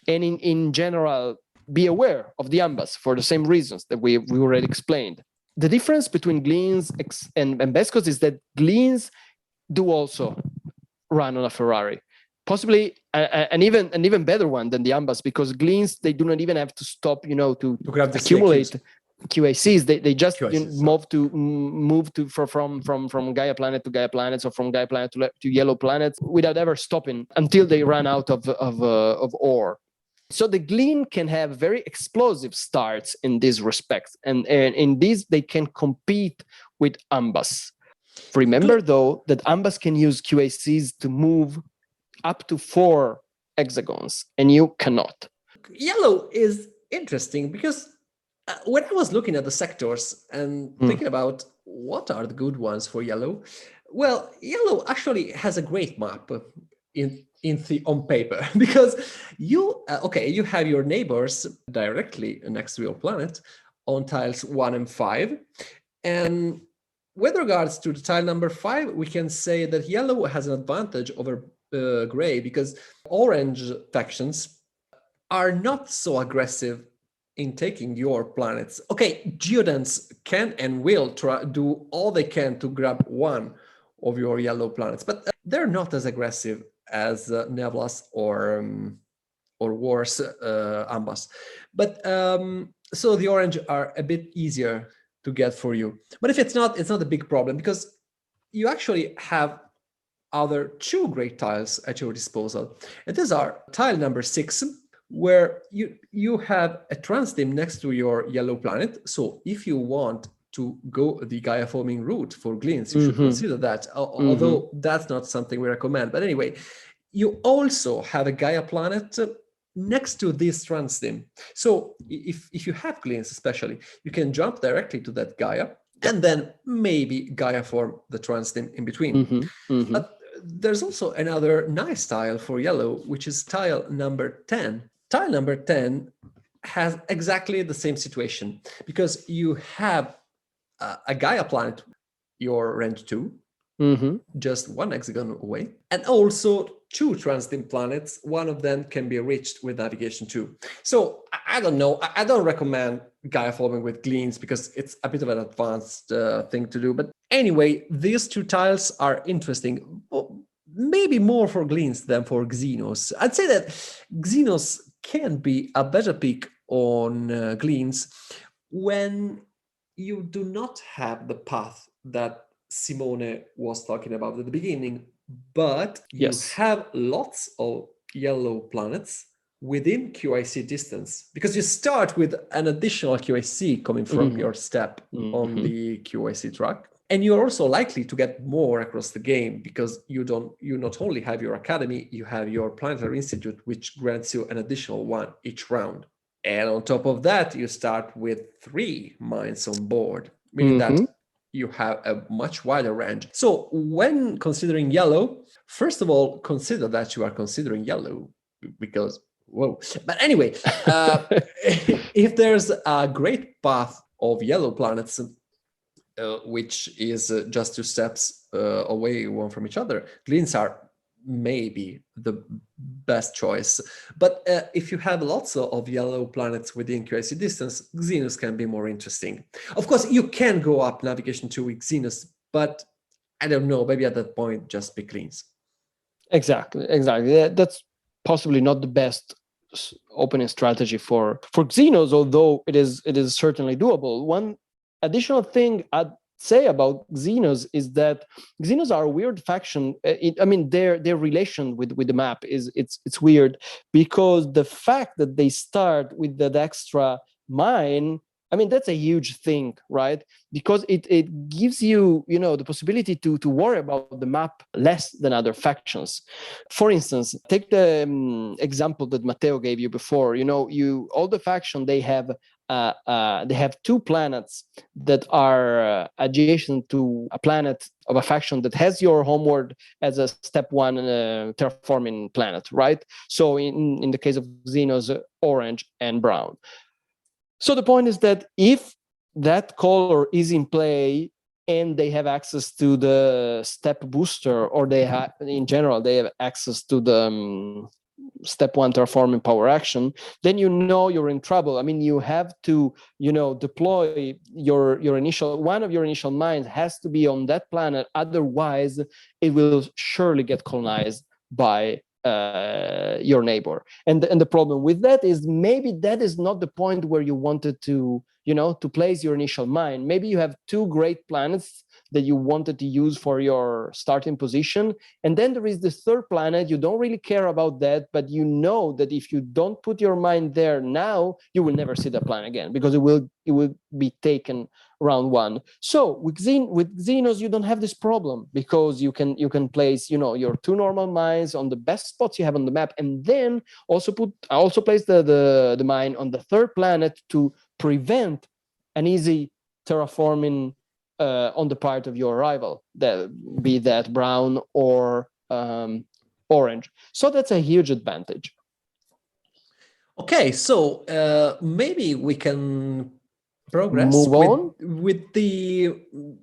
And in general, be aware of the Ambas for the same reasons that we already explained. The difference between Gleans and Bescots is that Gleans do also run on a Ferrari. Possibly an even better one than the Ambas, because Gleans, they do not even have to stop, to accumulate QACs. They just move to from Gaia planet to Gaia planets, or from Gaia planet to yellow planets, without ever stopping until they run out of ore. So the Glean can have very explosive starts in this respect, and in these they can compete with Ambas. Remember though that Ambas can use QACs to move up to 4 hexagons, and you cannot. Yellow is interesting because when I was looking at the sectors and thinking about what are the good ones for yellow? Well, yellow actually has a great map on paper because you have your neighbors directly next to your planet on tiles 1 and 5, and with regards to the tile number 5, we can say that yellow has an advantage over gray because orange factions are not so aggressive in taking your planets. Okay, Geodents can and will do all they can to grab one of your yellow planets, but they're not as aggressive as Neblas or worse, Ambas. But so the orange are a bit easier to get for you. But if it's not a big problem because you actually have other two great tiles at your disposal. And these are tile number 6, where you have a transstim next to your yellow planet. So if you want to go the Gaia forming route for glints, you should consider that, although that's not something we recommend. But anyway, you also have a Gaia planet next to this transstim. So if you have glints especially, you can jump directly to that Gaia and then maybe Gaia form the transstim in between. But there's also another nice tile for yellow, which is tile number 10. Tile number 10 has exactly the same situation because you have a Gaia planet, your range 2, just one hexagon away, and also two transstim planets. One of them can be reached with navigation 2. So I don't know. I don't recommend Gaia forming with gleans because it's a bit of an advanced thing to do. But anyway, these two tiles are interesting. Maybe more for gleans than for Xenos. I'd say that Xenos can be a better pick on gleans when you do not have the path that Simone was talking about at the beginning, but you have lots of yellow planets within QIC distance, because you start with an additional QIC coming from your step on the QIC track. And you're also likely to get more across the game because you not only have your academy, you have your planetary institute, which grants you an additional one each round. And on top of that, you start with 3 mines on board, meaning that you have a much wider range. So when considering yellow, first of all, consider that you are considering yellow because, whoa. But anyway, if there's a great path of yellow planets, which is just 2 steps away one from each other, gleans are maybe the best choice. But if you have lots of yellow planets within QIC distance, Xenos can be more interesting. Of course, you can go up navigation 2 with Xenos, but I don't know, maybe at that point, just pick gleans. Exactly. That's possibly not the best opening strategy for Xenos, although it is certainly doable. One additional thing I'd say about Xenos is that Xenos are a weird faction. Their relation with the map is it's weird because the fact that they start with that extra mine, that's a huge thing, right? Because it gives you, the possibility to worry about the map less than other factions. For instance, take the example that Matteo gave you before. All the faction, they have 2 planets that are adjacent to a planet of a faction that has your homeworld as a step 1 terraforming planet, right? So in the case of Xenos, orange and brown. So the point is that if that color is in play and they have access to the step booster, or in general they have access to the step 1 terraforming power action, then you're in trouble. You have to deploy one of your initial mines has to be on that planet, otherwise it will surely get colonized by your neighbor. And the problem with that is maybe that is not the point where you wanted to place your initial mine. Maybe you have 2 great planets that you wanted to use for your starting position, and then there is the 3rd planet. You don't really care about that, but you know that if you don't put your mine there now, you will never see that planet again because it will be taken round 1. So with Xenos, you don't have this problem because you can place your 2 normal mines on the best spots you have on the map, and then also place the mine on the 3rd planet to prevent an easy terraforming on the part of your rival, that be that brown or orange. So that's a huge advantage. Okay, so maybe we can progress Move on with the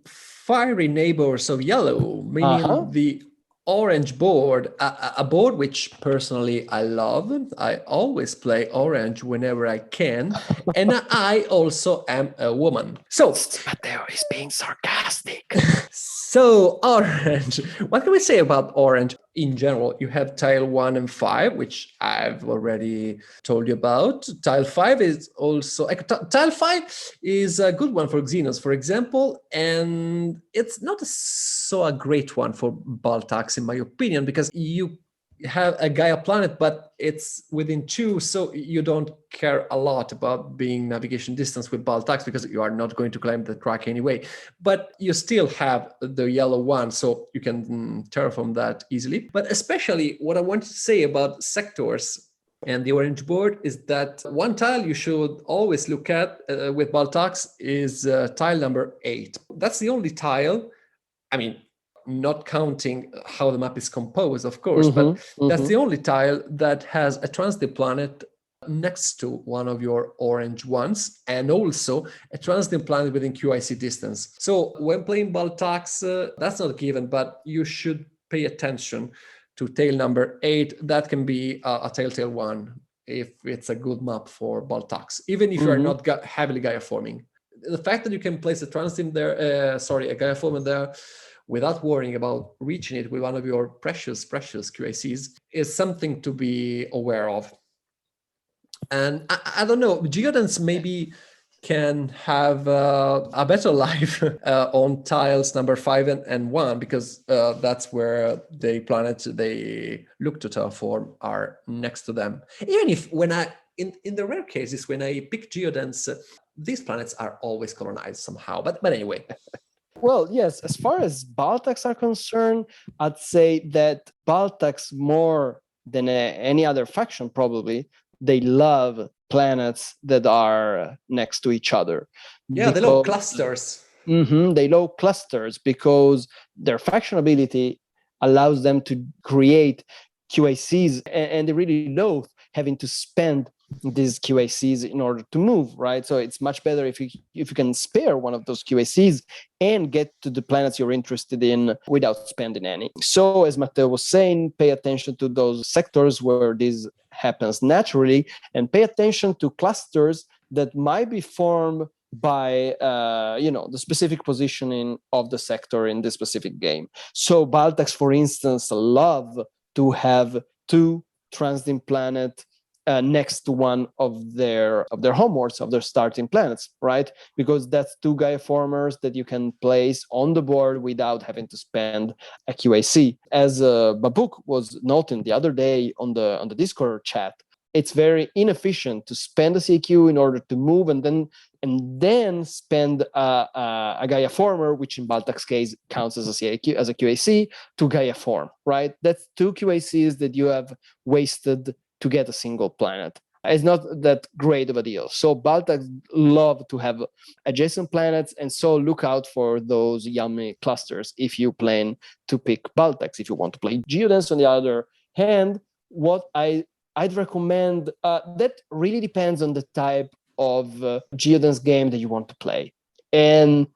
fiery neighbors of yellow, meaning the orange board, a board which personally I love. I always play orange whenever I can, and I also am a woman. So Matteo is being sarcastic. So orange, what can we say about orange? In general, you have tile 1 and 5, which I've already told you about. Tile 5 is also, tile 5 is a good one for Xenos, for example, and it's not so a great one for Baltax, in my opinion, because you have a Gaia planet, but it's within 2, so you don't care a lot about being navigation distance with Baltax because you are not going to climb the track anyway. But you still have the yellow one, so you can terraform that easily. But especially what I wanted to say about sectors and the orange board is that one tile you should always look at with Baltax is tile number 8. That's the only tile, I mean, not counting how the map is composed, of course, but that's the only tile that has a transit planet next to one of your orange ones, and also a transit planet within QIC distance. So when playing Baltax, that's not given, but you should pay attention to tail number 8. That can be a telltale one if it's a good map for Baltax, even if you are not heavily Gaia forming. The fact that you can place a transit there, a Gaia form there, without worrying about reaching it with one of your precious QACs is something to be aware of. And I don't know, Geodons maybe can have a better life on tiles number 5 and 1, because that's where the planets they look to terraform are next to them. Even if in the rare cases, when I pick Geodons, these planets are always colonized somehow. But anyway. Well, yes, as far as Baltax are concerned, I'd say that Baltax, more than any other faction, probably, they love planets that are next to each other. Yeah, they love clusters. They love clusters because their faction ability allows them to create QACs, and they really love having to spend these QACs in order to move, right? So it's much better if you can spare one of those QACs and get to the planets you're interested in without spending any. So as Matteo was saying, pay attention to those sectors where this happens naturally, and pay attention to clusters that might be formed by the specific positioning of the sector in this specific game. So Baltax, for instance, love to have 2 transiting planets next to one of their homeworlds, of their starting planets, right? Because that's 2 Gaia formers that you can place on the board without having to spend a QAC. As Babuk was noting the other day on the Discord chat, it's very inefficient to spend a CQ in order to move and then spend a Gaia former, which in Baltax's case counts as a QAC, to Gaia form, right? That's 2 QACs that you have wasted to get a single planet. It's not that great of a deal. So Baltax love to have adjacent planets, and so look out for those yummy clusters if you plan to pick Baltax. If you want to play Geodons, on the other hand, what I'd recommend, that really depends on the type of Geodons game that you want to play. And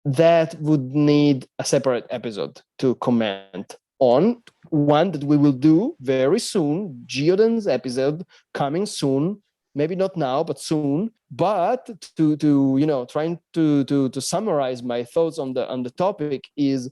that would need a separate episode to comment on, one that we will do very soon, Geodons episode coming soon, maybe not now, but soon. But trying to summarize my thoughts on the topic is,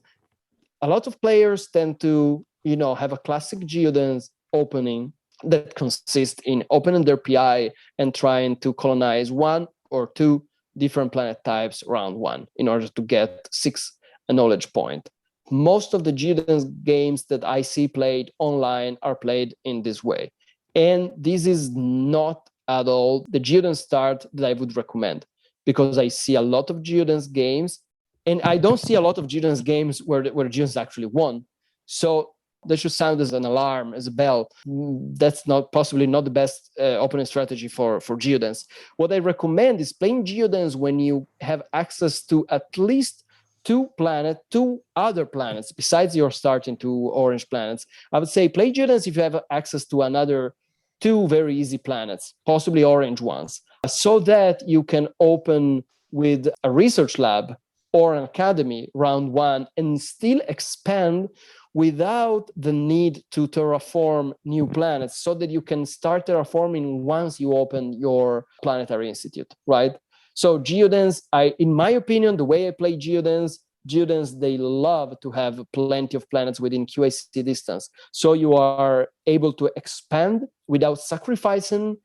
a lot of players tend to have a classic Geodons opening that consists in opening their PI and trying to colonize 1 or 2 different planet types round 1 in order to get 6 a knowledge point. Most of the Geodons games that I see played online are played in this way. And this is not at all the Geodons start that I would recommend, because I see a lot of Geodons games, and I don't see a lot of Geodons games where Geodons actually won. So that should sound as an alarm, as a bell. That's possibly not the best opening strategy for Geodons. What I recommend is playing Geodons when you have access to at least two other planets besides your starting two orange planets. I would say play Geodance if you have access to another two very easy planets, possibly orange ones, so that you can open with a research lab or an academy round one and still expand without the need to terraform new planets, so that you can start terraforming once you open your planetary institute, right? So Geodance, in my opinion, the way I play Geodance, they love to have plenty of planets within QAC distance. So you are able to expand without sacrificing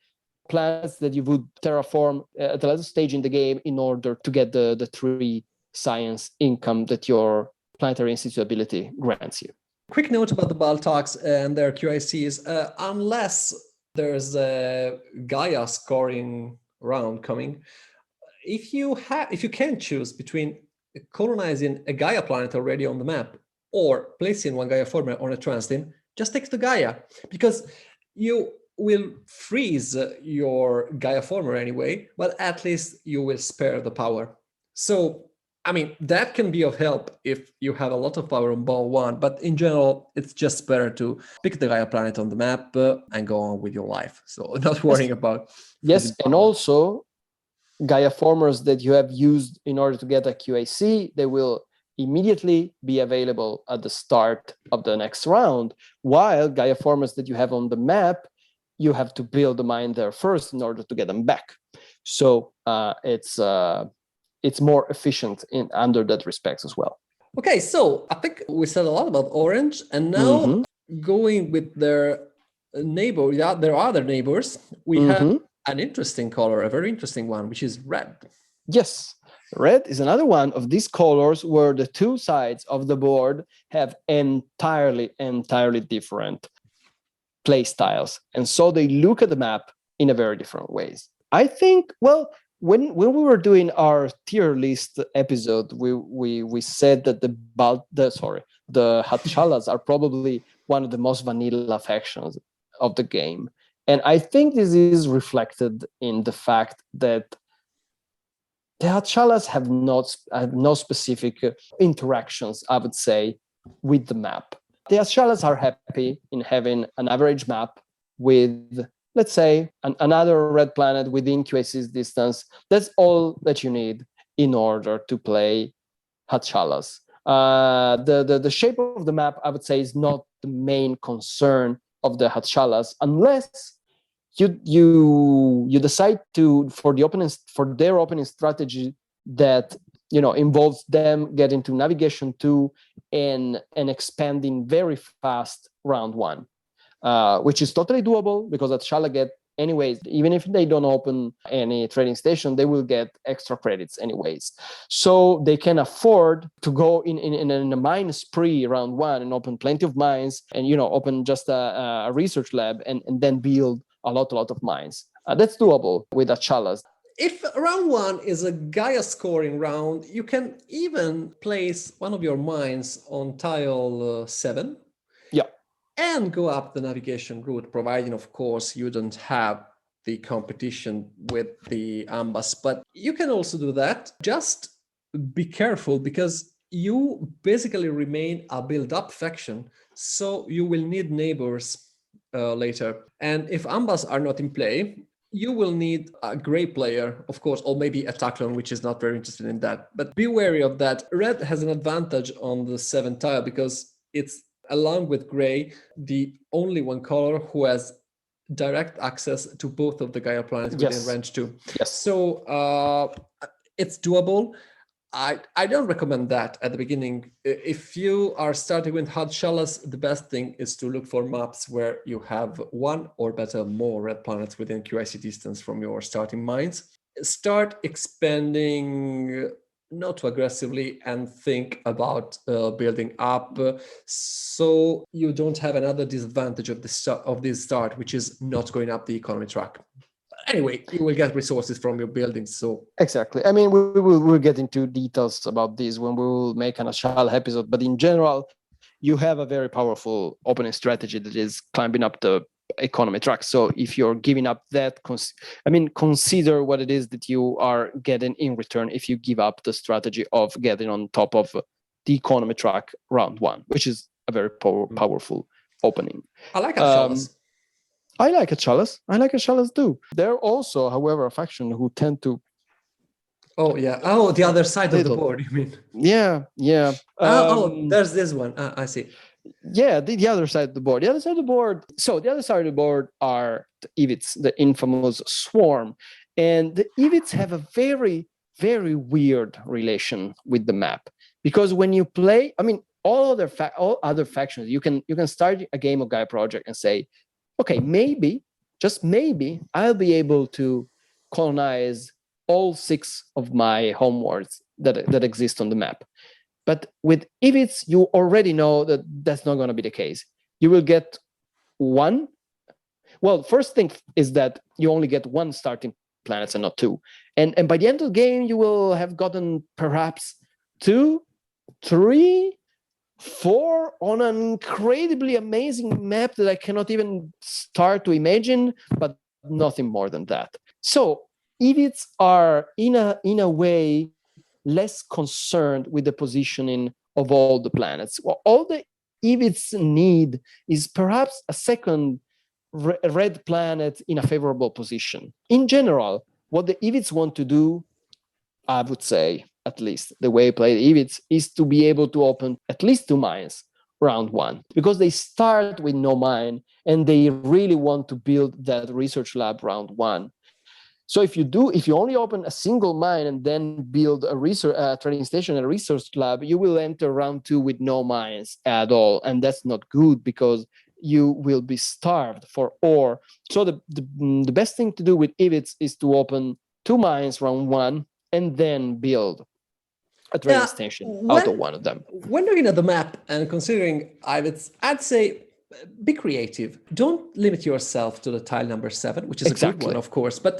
planets that you would terraform at a later stage in the game in order to get the 3 science income that your planetary institute ability grants you. Quick note about the Baltocs and their QICs. Unless there's a Gaia scoring round coming, if you can choose between colonizing a Gaia planet already on the map or placing one Gaia former on a transit, just take the Gaia, because you will freeze your Gaia former anyway, but at least you will spare the power. So, I mean, that can be of help if you have a lot of power on ball one, but in general, it's just better to pick the Gaia planet on the map and go on with your life. So not worrying about... Yes, and also Gaia formers that you have used in order to get a QAC, they will immediately be available at the start of the next round, while Gaia formers that you have on the map, you have to build the mine there first in order to get them back. So it's more efficient under that respect as well. Okay, so I think we said a lot about orange, and now going with their neighbor, their other neighbors, we have an interesting color, a very interesting one, which is red. Yes, red is another one of these colors where the two sides of the board have entirely different play styles, and so they look at the map in a very different ways. I think, well, when we were doing our tier list episode, we said that the Hatshalas are probably one of the most vanilla factions of the game, and I think this is reflected in the fact that the Hatshalas have no specific interactions, I would say, with the map. The Hatshalas are happy in having an average map with, let's say, another red planet within QAC's distance. That's all that you need in order to play Hatshalas. The shape of the map, I would say, is not the main concern of the Hatshalas, unless you decide for their opening strategy that involves them getting to navigation 2 and expanding very fast round 1. Which is totally doable, because Hatshala get anyways, even if they don't open any trading station, they will get extra credits anyways. So they can afford to go in a mine spree round 1 and open plenty of mines, and open just a research lab and then build a lot of mines. That's doable with Hatshalas. If round 1 is a Gaia scoring round, you can even place one of your mines on tile 7. Yeah. And go up the navigation route, providing, of course, you don't have the competition with the Ambas. But you can also do that. Just be careful, because you basically remain a build-up faction, so you will need neighbors later. And if Ambas are not in play, you will need a gray player, of course, or maybe a Taclon, which is not very interested in that. But be wary of that. Red has an advantage on the 7th tile, because it's, along with gray, the only one color who has direct access to both of the Gaia planets within range 2. Yes. So it's doable. I don't recommend that at the beginning. If you are starting with Hatshalas, the best thing is to look for maps where you have one or better more red planets within QIC distance from your starting mines. Start expanding not too aggressively, and think about building up, so you don't have another disadvantage of this start, which is not going up the economy track. Anyway, you will get resources from your buildings. So exactly. I mean, we'll get into details about this when we will make an Hatshala episode. But in general, you have a very powerful opening strategy that is climbing up the economy track. So if you're giving up that, consider what it is that you are getting in return if you give up the strategy of getting on top of the economy track round one, which is a very powerful opening. I like a chalice. I like a chalice. I like a chalice too. There are also, however, a faction who tend to. Oh yeah. Oh, the other side of the board. You mean? Yeah. There's this one. I see. Yeah, the other side of the board. The other side of the board. So the other side of the board are the Evits, the infamous swarm, and the Evits have a very, very weird relation with the map, because when you play, all other factions, you can start a game of Gaia Project and say, okay, maybe, just maybe, I'll be able to colonize all 6 of my homeworlds that exist on the map. But with Evits, you already know that that's not going to be the case. You will get 1. Well, first thing is that you only get 1 starting planets and not 2. And by the end of the game, you will have gotten perhaps 2, 3, 4 on an incredibly amazing map that I cannot even start to imagine, but nothing more than that. So Evits are in a way less concerned with the positioning of all the planets. Well, all the Evits need is perhaps a second red planet in a favorable position. In general, what the Evits want to do, I would say, at least the way I play the Evits, is to be able to open at least 2 mines round 1, because they start with no mine and they really want to build that research lab round 1. So if you only open a single mine and then build a research training station and a research lab, you will enter round 2 with no mines at all, and that's not good because you will be starved for ore. So the best thing to do with Evits is to open 2 mines round 1 and then build a training station out of one of them. When looking at the map and considering Evits, I'd say be creative. Don't limit yourself to the tile number 7, which is a good one, of course. But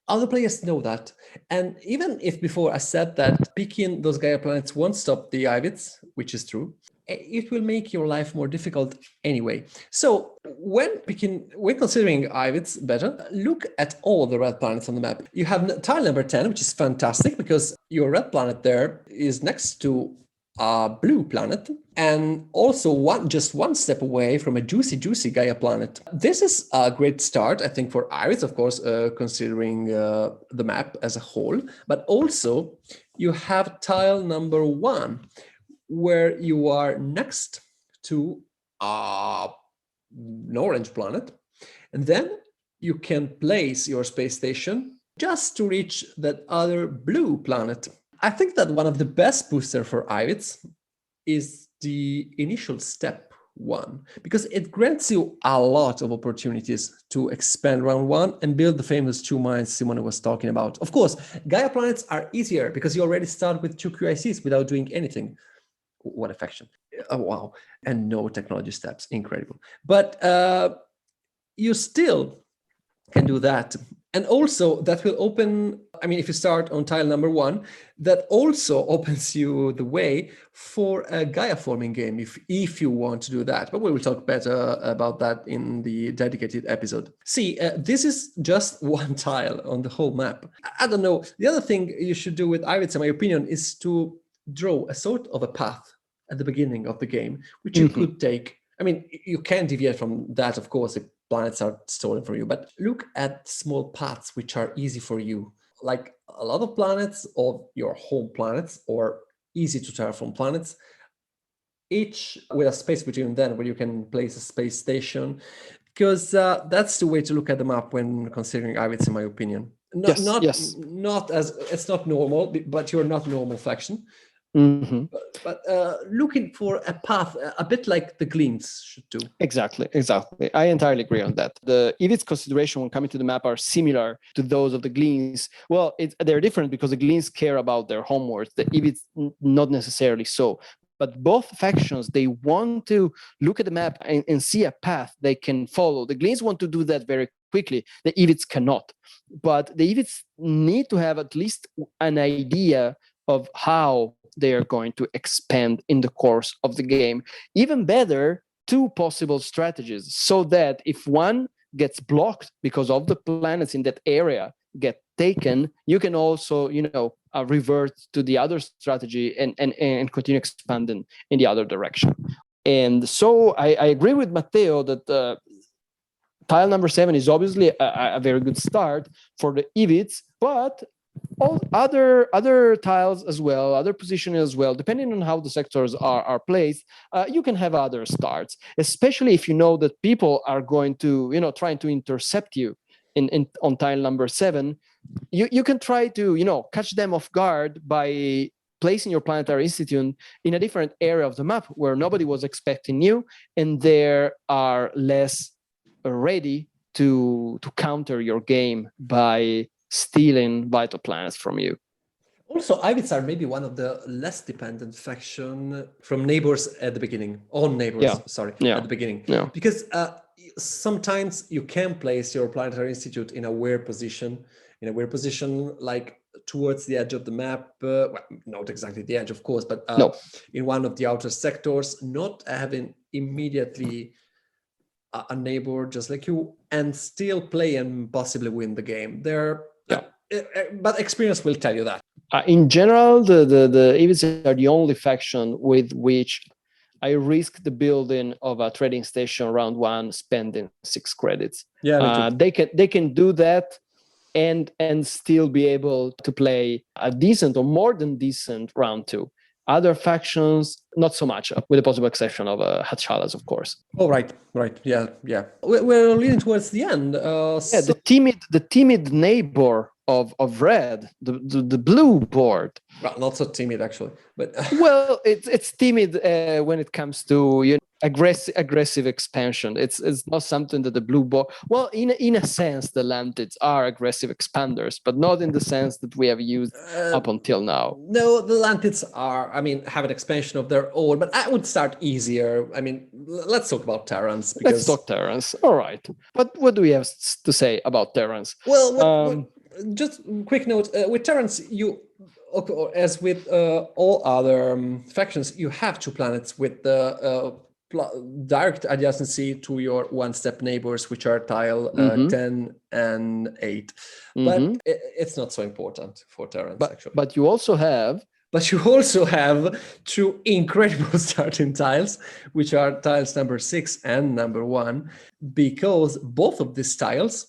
other players know that. And even if before I said that picking those Gaia planets won't stop the Evits, which is true, it will make your life more difficult anyway. So when considering Evits better, look at all the red planets on the map. You have tile number 10, which is fantastic because your red planet there is next to a blue planet, and also just one step away from a juicy Gaia planet. This is a great start, I think, for Iris, of course, considering the map as a whole. But also, you have tile number 1, where you are next to an orange planet, and then you can place your space station just to reach that other blue planet. I think that one of the best booster for Evits is the initial step 1, because it grants you a lot of opportunities to expand round 1 and build the famous 2 mines Simone was talking about. Of course, Gaia planets are easier because you already start with 2 QICs without doing anything. What affection. Oh, wow. And no technology steps. Incredible. But you still can do that. And also that will open, if you start on tile number 1, that also opens you the way for a Gaia forming game if you want to do that. But we will talk better about that in the dedicated episode. See, this is just 1 tile on the whole map. I don't know. The other thing you should do with Evits, in my opinion, is to draw a sort of a path at the beginning of the game, which you could take. You can deviate from that, of course, if planets are stolen from you, but look at small paths which are easy for you, like a lot of planets or your home planets or easy to terraform planets, each with a space between them where you can place a space station, because that's the way to look at the map when considering Evits, in my opinion. Not as it's not normal, but you're not normal faction. But looking for a path, a bit like the Gleams should do. Exactly. I entirely agree on that. The Evits consideration when coming to the map are similar to those of the Gleams. Well, they're different because the Gleams care about their homeworlds. The Evits not necessarily so. But both factions, they want to look at the map and see a path they can follow. The Gleams want to do that very quickly. The Evits cannot. But the Evits need to have at least an idea of how they are going to expand in the course of the game. Even better, two possible strategies, so that if one gets blocked because of the planets in that area get taken, you can also, revert to the other strategy and continue expanding in the other direction. And so I agree with Matteo that tile number 7 is obviously a very good start for the EVITs, but all other tiles as well, other positioning as well, depending on how the sectors are placed, you can have other starts, especially if you know that people are going to, trying to intercept you on tile number 7. You can try to, catch them off guard by placing your planetary institute in a different area of the map where nobody was expecting you, and they are less ready to counter your game by stealing vital planets from you. Also, Ivids are maybe one of the less dependent faction from neighbors at the beginning, at the beginning. Yeah. Because sometimes you can place your planetary institute in a weird position, like towards the edge of the map, well, not exactly the edge, of course, but in one of the outer sectors, not having immediately a neighbor just like you, and still play and possibly win the game. But experience will tell you that. In general, the EVs are the only faction with which I risk the building of a trading station round 1, spending 6 credits. Yeah, they can do that and still be able to play a decent or more than decent round 2. Other factions, not so much, with the possible exception of Hatchalas, of course. Oh, right. Yeah. We're leaning towards the end. The timid neighbor of red, the blue board. Well, not so timid actually, but well, it's timid when it comes to aggressive expansion. It's not something that the blue board. Well, in a sense, the Lantids are aggressive expanders, but not in the sense that we have used up until now. No, the Lantids have an expansion of their own, but I would start easier. Let's talk about Terrans. Let's talk Terrans. All right, but what do we have to say about Terrans? Well, just quick note, with Terrans, as with all other factions, you have 2 planets with the direct adjacency to your one-step neighbors, which are tile 10 and 8. But it's not so important for Terrans, actually. But you also have 2 incredible starting tiles, which are tiles number 6 and number 1, because both of these tiles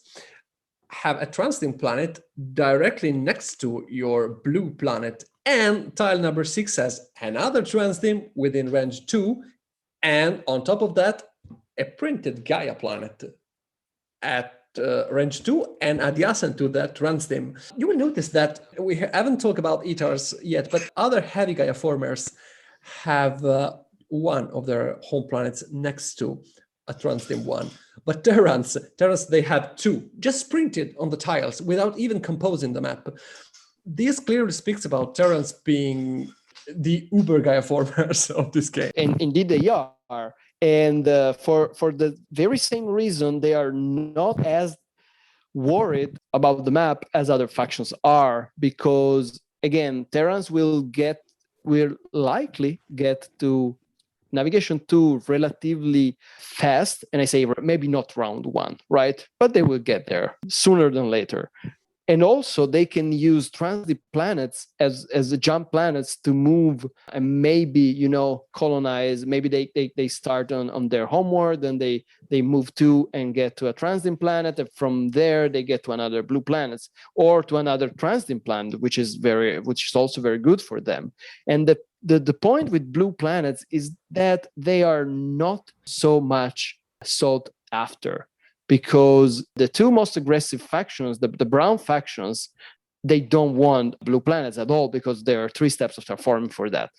have a transiting planet directly next to your blue planet, and tile number 6 has another transiting within range 2, and on top of that, a printed Gaia planet at range 2 and adjacent to that transiting. You will notice that we haven't talked about Etars yet, but other heavy Gaia formers have one of their home planets next to a transiting one. But Terrans, they have 2, just printed on the tiles without even composing the map. This clearly speaks about Terrans being the uber Gaia formers of this game. And indeed they are. And for the very same reason, they are not as worried about the map as other factions are, because again, Terrans will likely get to navigation 2 relatively fast, and I say maybe not round 1, right? But they will get there sooner than later. And also they can use transit planets as the jump planets to move and maybe, colonize. Maybe they start on their homeworld, then they move to and get to a transiting planet, and from there they get to another blue planets or to another transiting planet, which is also very good for them. And the point with blue planets is that they are not so much sought after, because the 2 most aggressive factions, the brown factions, they don't want blue planets at all, because there are 3 steps of terraforming for that.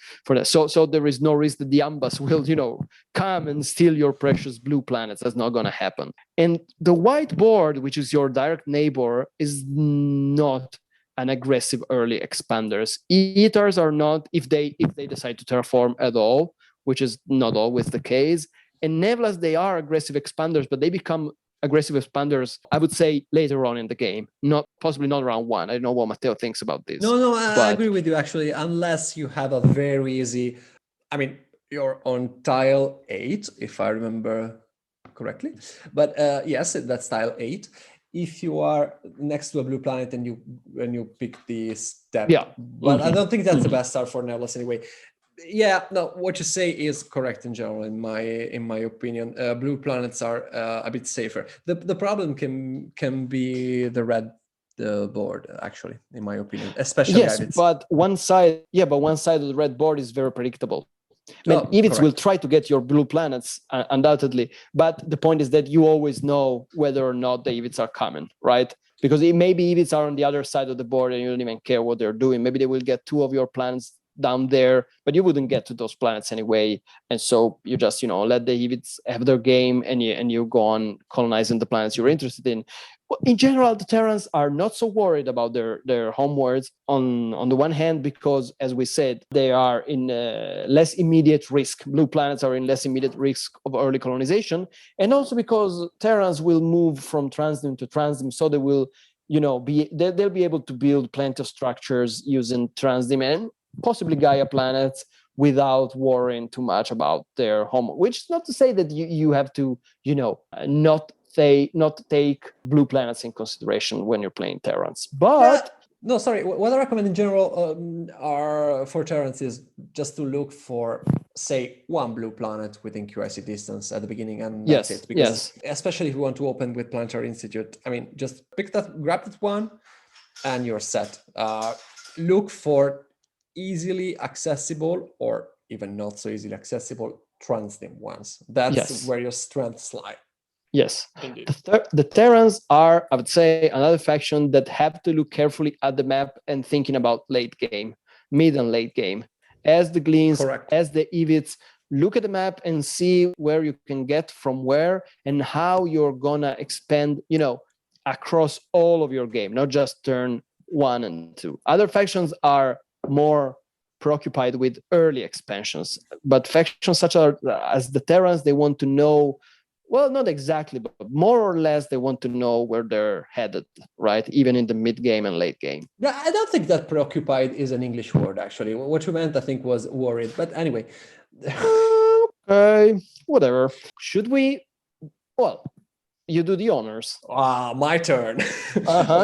So there is no risk that the Ambas will, come and steal your precious blue planets. That's not going to happen. And the white board, which is your direct neighbor, is not an aggressive early expanders. Eaters are not, if they decide to terraform at all, which is not always the case. And Neblas, they are aggressive expanders, but they become aggressive expanders, I would say, later on in the game, possibly not round 1. I don't know what Matteo thinks about this. No, I agree with you, actually, unless you have a very easy, you're on tile 8, if I remember correctly. But yes, that's tile 8. If you are next to a blue planet and you pick the step, Yeah. but I don't think that's the best start for Nebulous anyway. Yeah, no, what you say is correct in general, in my opinion. Blue planets are a bit safer. The problem can be the red board, actually, in my opinion, especially Yes, Ivits. but one side of the red board is very predictable. I mean, Ivits will try to get your blue planets, undoubtedly, but the point is that you always know whether or not the Ivits are coming, right? Because maybe Ivits are on the other side of the board and you don't even care what they're doing. Maybe they will get 2 of your planets down there, but you wouldn't get to those planets anyway. And so you just, let the Ivits have their game and you go on colonizing the planets you're interested in. In general, the Terrans are not so worried about their homeworlds on the one hand, because, as we said, they are in less immediate risk. Blue planets are in less immediate risk of early colonization. And also because Terrans will move from transdim to transdim, so they will, they'll be able to build plenty of structures using transdim and possibly Gaia planets without worrying too much about their home. Which is not to say that you have to, not take blue planets in consideration when you're playing Terrans. But no, sorry. What I recommend in general are for Terrans is just to look for, say, one blue planet within QIC distance at the beginning, and that's it. Because especially if you want to open with Planetary Institute, I mean, just grab that one, and you're set. Look for easily accessible or even not so easily accessible transdim ones. That's where your strengths lie. Yes. The Terrans are, I would say, another faction that have to look carefully at the map and thinking about late game, mid and late game. As the Gleans, as the Ivits, look at the map and see where you can get from where and how you're gonna expand, across all of your game, not just turn 1 and 2. Other factions are more preoccupied with early expansions, but factions such as the Terrans, they want to know, well, not exactly, but more or less they want to know where they're headed, right? Even in the mid game and late game. Yeah, I don't think that preoccupied is an English word, actually. What you meant, I think, was worried. But anyway. Okay, whatever. Should we? Well, you do the honors. My turn.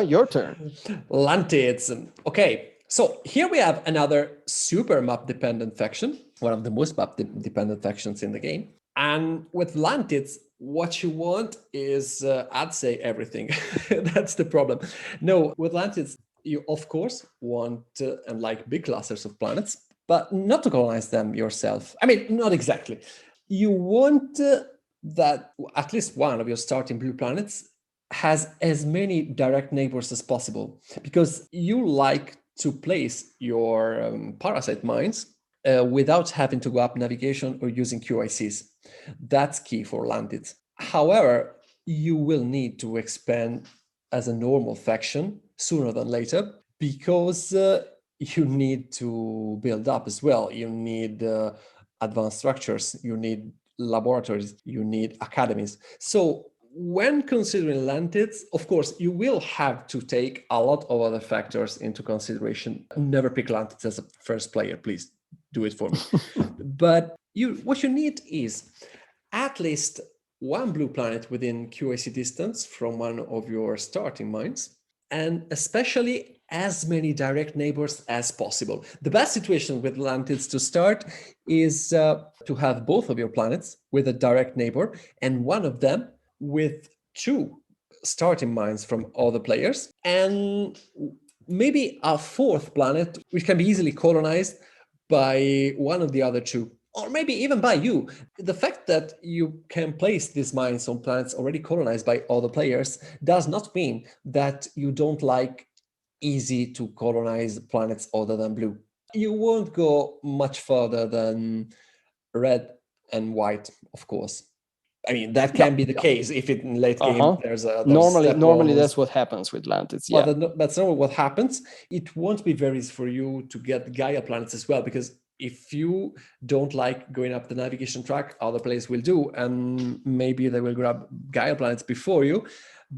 Your turn. Lantids. Okay, so here we have another super map-dependent faction, one of the most map-dependent factions in the game. And with Lantids, what you want is, I'd say, everything. That's the problem. No, with Lantids, you, of course, want and like big clusters of planets, but not to colonize them yourself. I mean, not exactly. You want that at least one of your starting blue planets has as many direct neighbors as possible, because you like to place your parasite mines without having to go up navigation or using QICs. That's key for Lantids. However, you will need to expand as a normal faction sooner than later, because you need to build up as well. You need advanced structures, you need laboratories, you need academies. So when considering Lantids, of course, you will have to take a lot of other factors into consideration. Never pick Lantids as a first player, please do it for me. But what you need is at least one blue planet within QAC distance from one of your starting mines, and especially as many direct neighbors as possible. The best situation with Lantids to start is to have both of your planets with a direct neighbor and one of them with 2 starting mines from other players, and maybe a 4th planet which can be easily colonized by one of the other 2, or maybe even by you. The fact that you can place these mines on planets already colonized by other players does not mean that you don't like easy to colonize planets other than blue. You won't go much further than red and white, of course. I mean, that can be the case if in late game there's normally that's what happens with Lantids. Yeah, well, that's not what happens. It won't be very easy for you to get Gaia planets as well, because if you don't like going up the navigation track, other players will do, and maybe they will grab Gaia planets before you.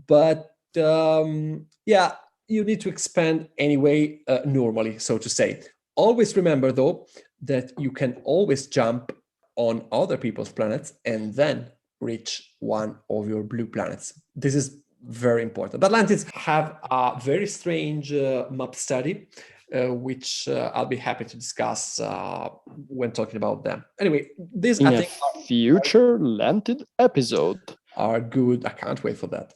But yeah, you need to expand anyway, normally, so to say. Always remember, though, that you can always jump on other people's planets and then reach one of your blue planets. This is very important. Atlantis have a very strange map study, which I'll be happy to discuss when talking about them. Anyway, this I think future Lantid episode are good. I can't wait for that.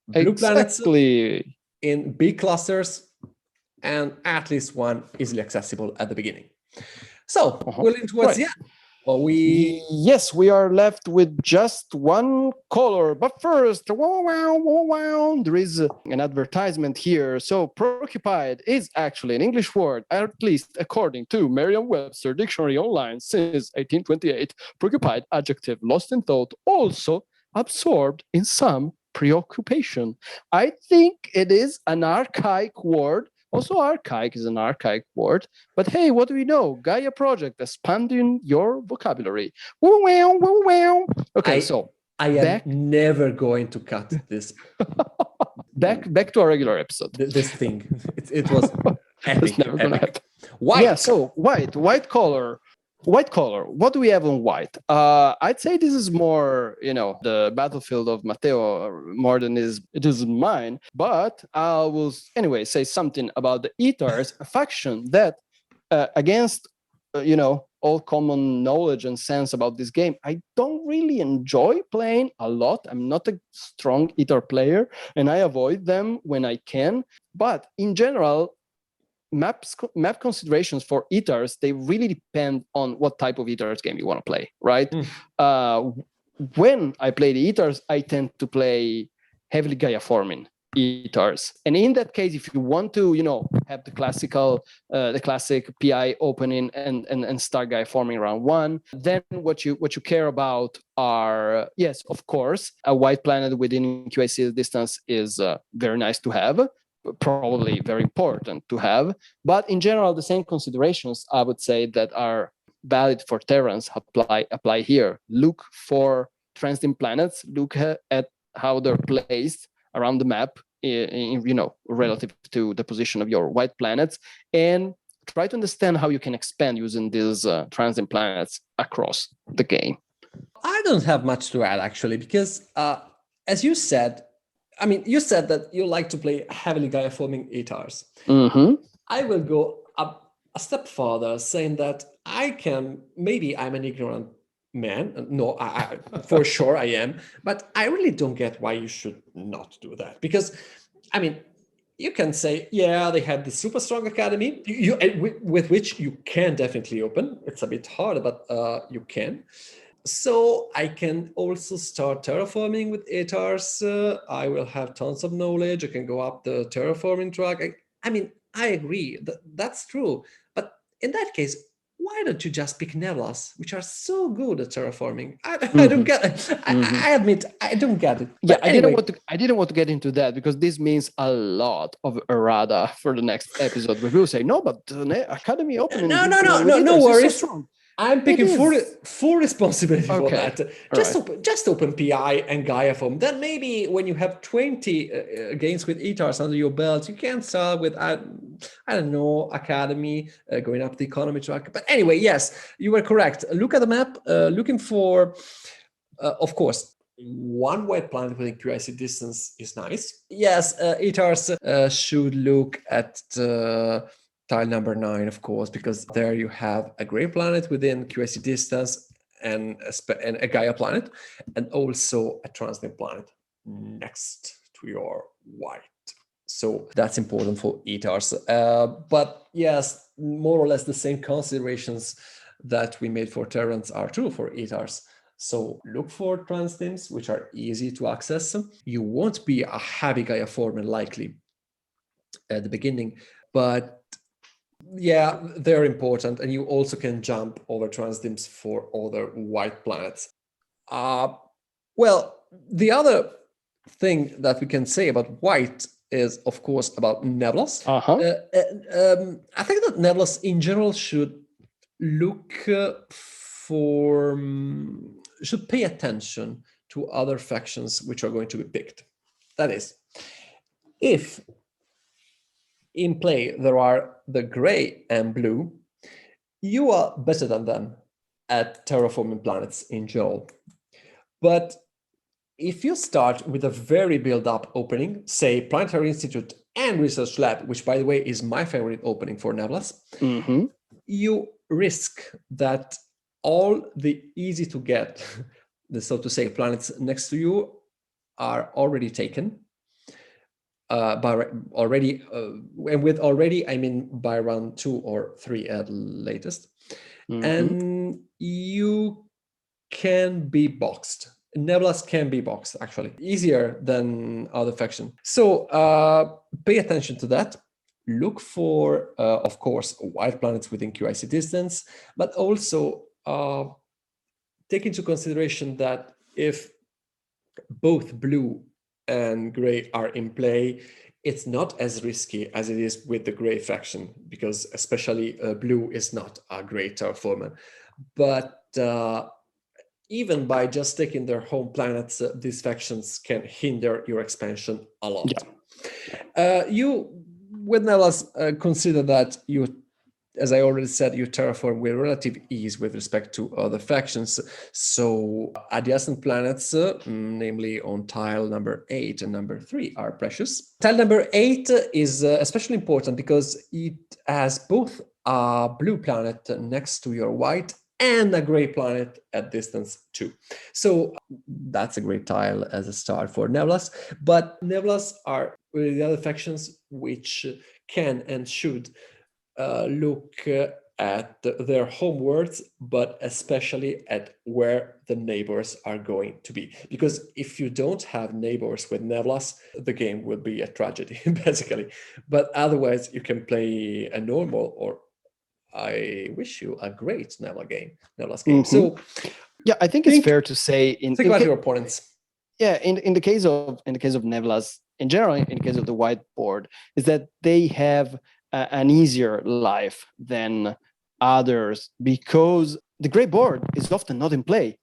Blue planets in big clusters, and at least one easily accessible at the beginning. So we're leaning towards the end. Yes, we are left with just one color. But first, there is an advertisement here. So preoccupied is actually an English word, at least according to Merriam-Webster Dictionary Online since 1828. Preoccupied, adjective, lost in thought, also absorbed in some preoccupation. I think it is an archaic word. Also, archaic is an archaic word. But hey, what do we know? Gaia Project, expanding your vocabulary. Okay, so I am never going to cut this. back to our regular episode. This thing, it was epic. It's never gonna happen. White. Yeah, so white color. White color. What do we have on white? I'd say this is more, the battlefield of Matteo more than it is mine. But I will anyway say something about the Eaters, a faction that, against, all common knowledge and sense about this game, I don't really enjoy playing a lot. I'm not a strong Eater player, and I avoid them when I can. But in general, map considerations for Eaters, they really depend on what type of Eaters game you want to play, right? When I play the Eaters, I tend to play heavily Gaia forming Eaters, and in that case, if you want to, have the classic PI opening and start Gaia forming around 1, then what you care about are, yes, of course, a white planet within QAC distance is very nice to have. Probably very important to have, but in general, the same considerations I would say that are valid for Terrans apply here. Look for transiting planets. Look at how they're placed around the map, relative to the position of your white planets, and try to understand how you can expand using these transiting planets across the game. I don't have much to add actually, because as you said. You said that you like to play heavily Gaia forming Eaters. I will go up a step further, saying that maybe I'm an ignorant man. No, I for sure I am. But I really don't get why you should not do that. Because, you can say, yeah, they have the super strong academy, with which you can definitely open. It's a bit harder, but you can. So I can also start terraforming with Eaters. I will have tons of knowledge. I can go up the terraforming track. I agree. That's true. But in that case, why don't you just pick Nebulas, which are so good at terraforming? I don't get it. I admit, I don't get it. But anyway. I didn't want to get into that, because this means a lot of errata for the next episode. We will say, no, but Academy opening. No worries. So I'm taking full responsibility for that. Just open PI and Gaia form. Then maybe when you have 20 games with Eaters under your belt, you can start with, I don't know, Academy, going up the economy track. But anyway, yes, you were correct. Look at the map, looking for, of course, one white planet within QIC distance is nice. Yes, Eaters should look at tile number 9, of course, because there you have a gray planet within QAC distance and a Gaia planet, and also a transiting planet next to your white. So that's important for Eaters. But yes, more or less the same considerations that we made for Terrans are true for Eaters. So look for transitims, which are easy to access. You won't be a heavy Gaia former likely at the beginning, but yeah, they're important, and you also can jump over transitims for other white planets. Well, the other thing that we can say about white is, of course, about Nebulas. I think that Nebulas in general should look should pay attention to other factions which are going to be picked. That is, if in play there are the gray and blue, you are better than them. at terraforming planets in general. But if you start with a very build-up opening, say Planetary Institute and Research Lab, which by the way is my favorite opening for Nebulous, you risk that all the easy to get, so to say, planets next to you are already taken. By already, and with already, I mean by round 2 or 3 at latest. And you can be boxed. Nebulas can be boxed, actually, easier than other faction. So pay attention to that. Look for, of course, white planets within QIC distance, but also take into consideration that if both blue and gray are in play, it's not as risky as it is with the gray faction, because especially blue is not a great terraformer. But even by just taking their home planets, these factions can hinder your expansion a lot. You, with Nebulas, consider that you, as I already said, you terraform with relative ease with respect to other factions. So adjacent planets, namely on tile number 8 and number 3, are precious. Tile number 8 is especially important because it has both a blue planet next to your white and a gray planet at distance 2. So that's a great tile as a start for Nebulas. But Nebulas are really the other factions which can and should look at their homeworlds, but especially at where the neighbors are going to be. Because if you don't have neighbors with Nebulas, the game will be a tragedy, basically. But otherwise, you can play a normal, or I wish you a great Nebulas game. So yeah, I think it's fair to say think about your opponents. Yeah, in the case of Nebulas in general, in the case of the whiteboard, is that they have an easier life than others because the gray board is often not in play.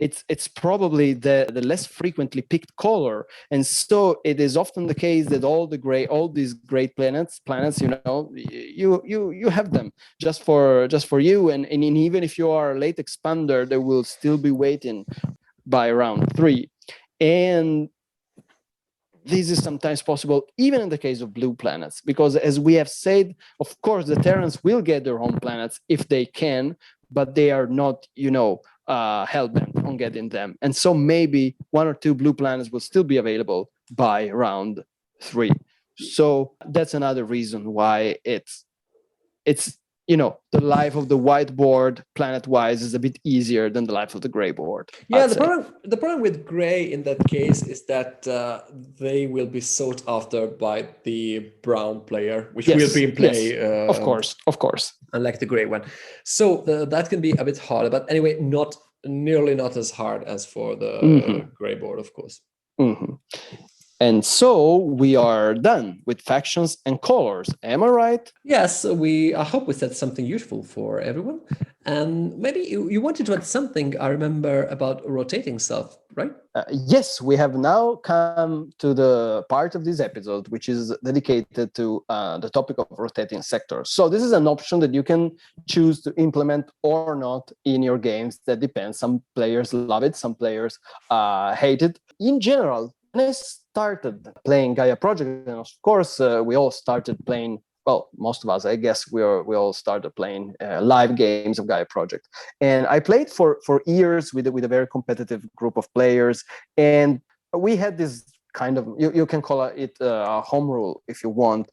It's probably the less frequently picked color, and so it is often the case that all these great planets, you have them just for you, and even if you are a late expander, they will still be waiting by round 3, and this is sometimes possible even in the case of blue planets, because as we have said, of course, the Terrans will get their home planets if they can, but they are not, hell-bent on getting them. And so maybe 1 or 2 blue planets will still be available by round 3. So that's another reason why it's the life of the whiteboard planet-wise is a bit easier than the life of the gray board. Yeah, the problem with gray in that case is that they will be sought after by the brown player, which will be in play. Of course. Unlike the gray one. So that can be a bit harder, but anyway, nearly not as hard as for the gray board, of course. And so we are done with factions and colors. Am I right? Yes, I hope we said something useful for everyone. And maybe you wanted to add something, I remember, about rotating stuff, right? Yes, we have now come to the part of this episode which is dedicated to the topic of rotating sectors. So this is an option that you can choose to implement or not in your games. That depends. Some players love it, some players hate it. In general, when I started playing Gaia Project, and of course, we all started playing, well, most of us, I guess, we all started playing live games of Gaia Project. And I played for years with a very competitive group of players. And we had this kind of, you can call it a home rule if you want.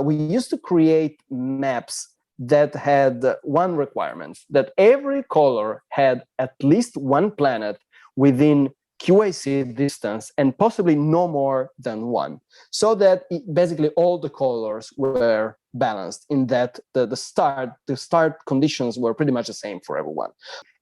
We used to create maps that had one requirement, that every color had at least one planet within QIC distance and possibly no more than 1, so that basically all the colors were balanced in that the start conditions were pretty much the same for everyone.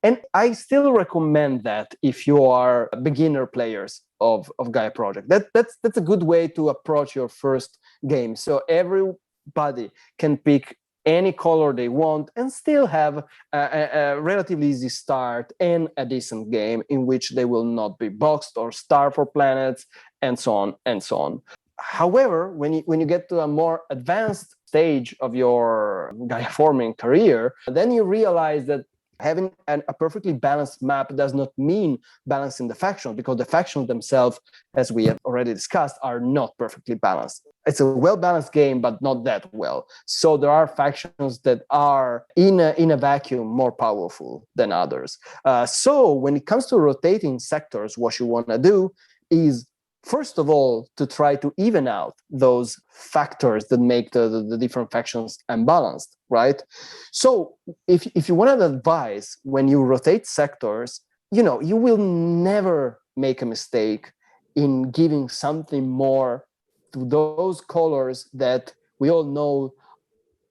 And I still recommend that if you are beginner players of Gaia Project. That's a good way to approach your first game. So everybody can pick any color they want and still have a relatively easy start and a decent game in which they will not be boxed or starved for planets, and so on and so on. However, when you get to a more advanced stage of your Gaia forming career, then you realize that Having a perfectly balanced map does not mean balancing the factions, because the factions themselves, as we have already discussed, are not perfectly balanced. It's a well-balanced game, but not that well. So there are factions that are in a vacuum more powerful than others. So when it comes to rotating sectors, what you want to do is, first of all, to try to even out those factors that make the different factions unbalanced, right? So if you want to advise when you rotate sectors, you will never make a mistake in giving something more to those colors that we all know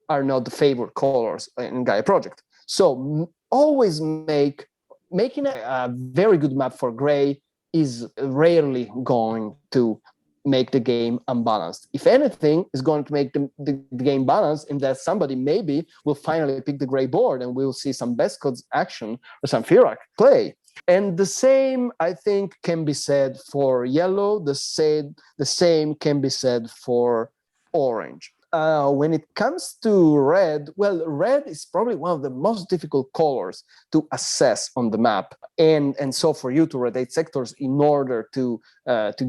are not the favorite colors in Gaia Project. So always making a very good map for gray is rarely going to make the game unbalanced. If anything, is going to make the game balanced in that somebody maybe will finally pick the gray board and we'll see some best codes action or some Firak play. And the same, I think, can be said for yellow. The same can be said for orange. When it comes to red, well, red is probably one of the most difficult colors to assess on the map, and so for you to rotate sectors in order to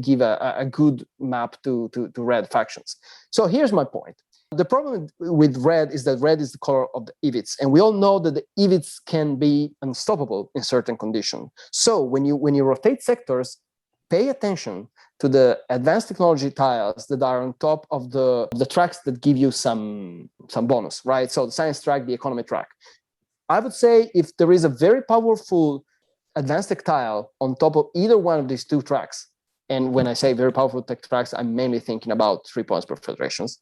give a good map to red factions. So here's my point. The problem with red is that red is the color of the EVITs, and we all know that the EVITs can be unstoppable in certain conditions. So when you rotate sectors, pay attention to the advanced technology tiles that are on top of the tracks that give you some bonus, right? So the science track, the economy track. I would say if there is a very powerful advanced tech tile on top of either one of these two tracks, and when I say very powerful tech tracks, I'm mainly thinking about 3 points per federations,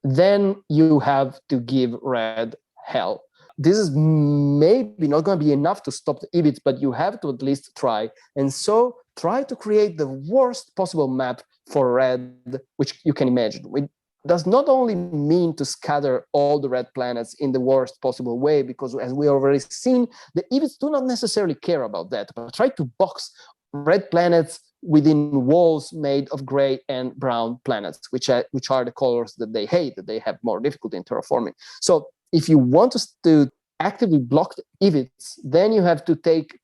then you have to give red hell. This is maybe not going to be enough to stop the EVIT, but you have to at least try. And so try to create the worst possible map for red, which you can imagine. It does not only mean to scatter all the red planets in the worst possible way, because as we already seen, the EVITs do not necessarily care about that, but try to box red planets within walls made of gray and brown planets, which are the colors that they hate, that they have more difficulty in terraforming. So if you want to actively block the EVITs, then you have to take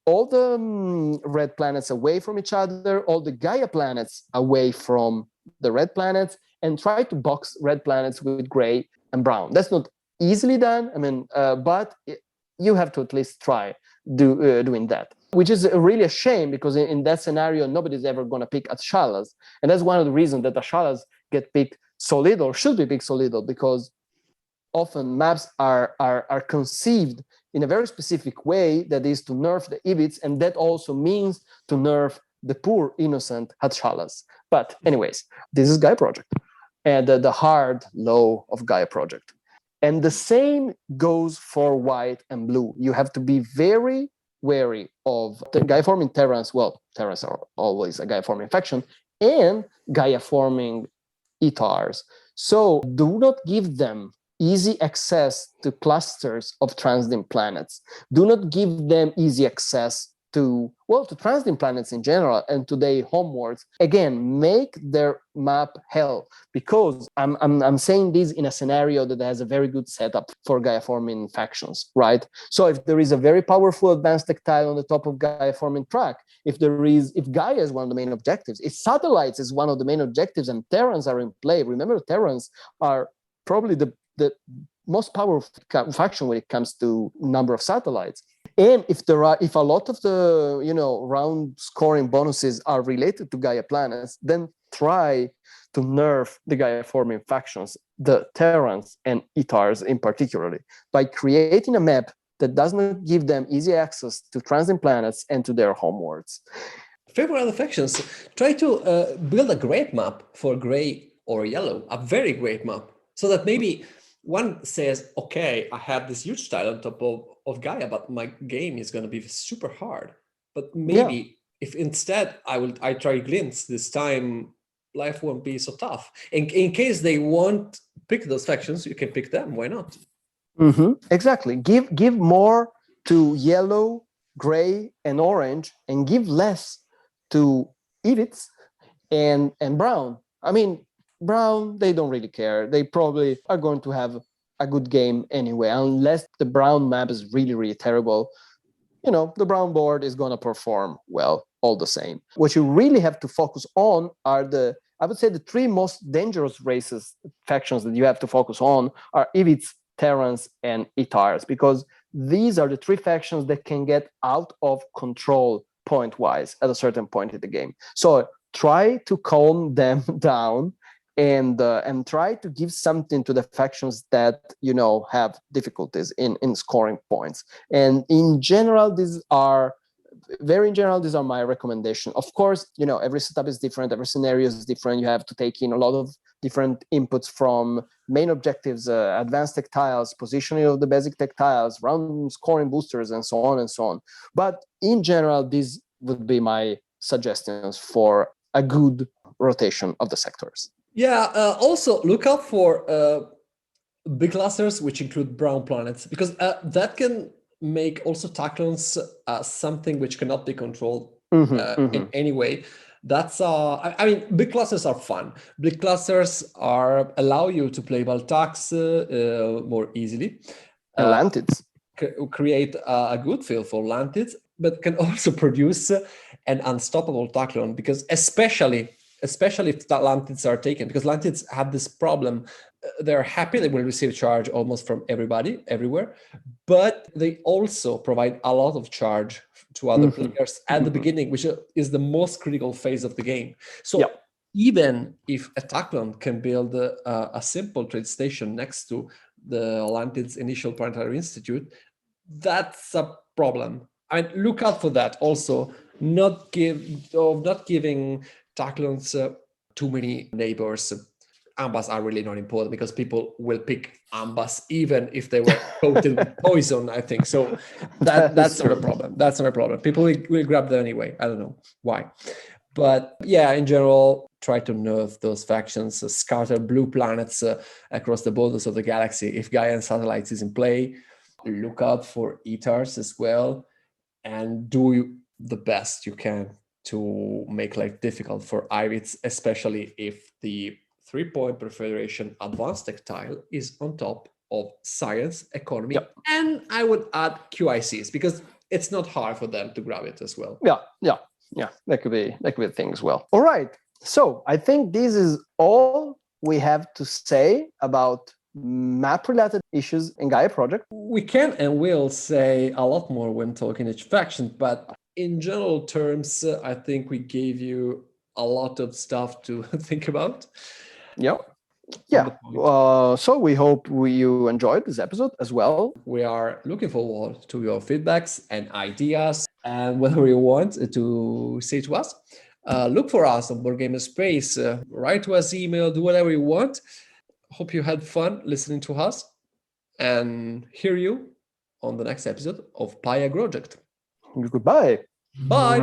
all the red planets away from each other, all the Gaia planets away from the red planets, and try to box red planets with gray and brown. That's not easily done, but you have to at least try doing that, which is really a shame, because in that scenario, nobody's ever going to pick Atshalas. And that's one of the reasons that Atshalas get picked so little, should be picked so little, because often maps are conceived in a very specific way, that is to nerf the EVITs, and that also means to nerf the poor, innocent Atshalas. But anyways, this is Gaia Project, and the hard law of Gaia Project. And the same goes for white and blue. You have to be very wary of the Gaia-forming Terrans. Well, Terrans are always a Gaia-forming faction, and Gaia-forming Etars. So do not give them easy access to clusters of transiting planets. Do not give them easy access to transiting planets in general and to their homeworlds. Again, make their map hell, because I'm saying this in a scenario that has a very good setup for Gaia-forming factions, right? So if there is a very powerful advanced tech tile on the top of Gaia-forming track, if Gaia is one of the main objectives, if satellites is one of the main objectives, and Terrans are in play, remember Terrans are probably the most powerful faction when it comes to number of satellites. And if a lot of the round scoring bonuses are related to Gaia planets, then try to nerf the Gaia forming factions, the Terrans and Etars in particularly, by creating a map that does not give them easy access to transiting planets and to their homeworlds. Favorite other factions, try to build a great map for gray or yellow, a very great map, so that maybe one says, okay, I have this huge tile on top of Gaia, but my game is going to be super hard. But maybe if instead I try Glimpse this time, life won't be so tough. In case they won't pick those factions, you can pick them. Why not? Mm-hmm. Exactly. Give more to yellow, gray, and orange, and give less to EVITs and brown. I mean, brown, they don't really care. They probably are going to have a good game anyway, unless the brown map is really, really terrible. The brown board is going to perform well all the same. What you really have to focus on are I would say the three most dangerous factions that you have to focus on are Ivids, Terrans, and Itars, because these are the three factions that can get out of control point-wise at a certain point in the game. So try to calm them down and try to give something to the factions that have difficulties in scoring points. And in general, these are my recommendation. Of course, every setup is different, every scenario is different. You have to take in a lot of different inputs from main objectives, advanced tech tiles, positioning of the basic tech tiles, round scoring boosters, and so on and so on. But in general, these would be my suggestions for a good rotation of the sectors. Yeah, also look out for big clusters, which include brown planets, because that can make also tachlons something which cannot be controlled in any way. That's I mean, big clusters are fun. Big clusters allow you to play Baltax more easily. And Lantids. Create a good feel for Lantids, but can also produce an unstoppable tachlon, because especially if Lantids are taken, because Lantids have this problem. They're happy they will receive charge almost from everybody, everywhere, but they also provide a lot of charge to other players at the beginning, which is the most critical phase of the game. So even if a tachlon can build a simple trade station next to the Lantids Initial Planetary Institute, that's a problem. I mean, look out for that. Also, not giving tachlons too many neighbors. Ambas are really not important, because people will pick ambas even if they were coated with poison, I think. So that's not a problem. That's not a problem. People will grab them anyway. I don't know why. But yeah, in general, try to nerf those factions, scatter blue planets across the borders of the galaxy. If Gaia and Satellites is in play, look out for Itars as well, and do the best you can to make life difficult for Ivids, especially if the 3-point Confederation advanced tech tile is on top of science, economy, and I would add QICs, because it's not hard for them to grab it as well. Yeah, that could be a thing as well. All right, so I think this is all we have to say about map-related issues in Gaia Project. We can and will say a lot more when talking each faction, but in general terms, I think we gave you a lot of stuff to think about. Yeah. So we hope you enjoyed this episode as well. We are looking forward to your feedbacks and ideas, and whatever you want to say to us. Look for us on Board Gamer Space. Write to us, email, do whatever you want. Hope you had fun listening to us, and hear you on the next episode of Gaia Project. Goodbye. Bye.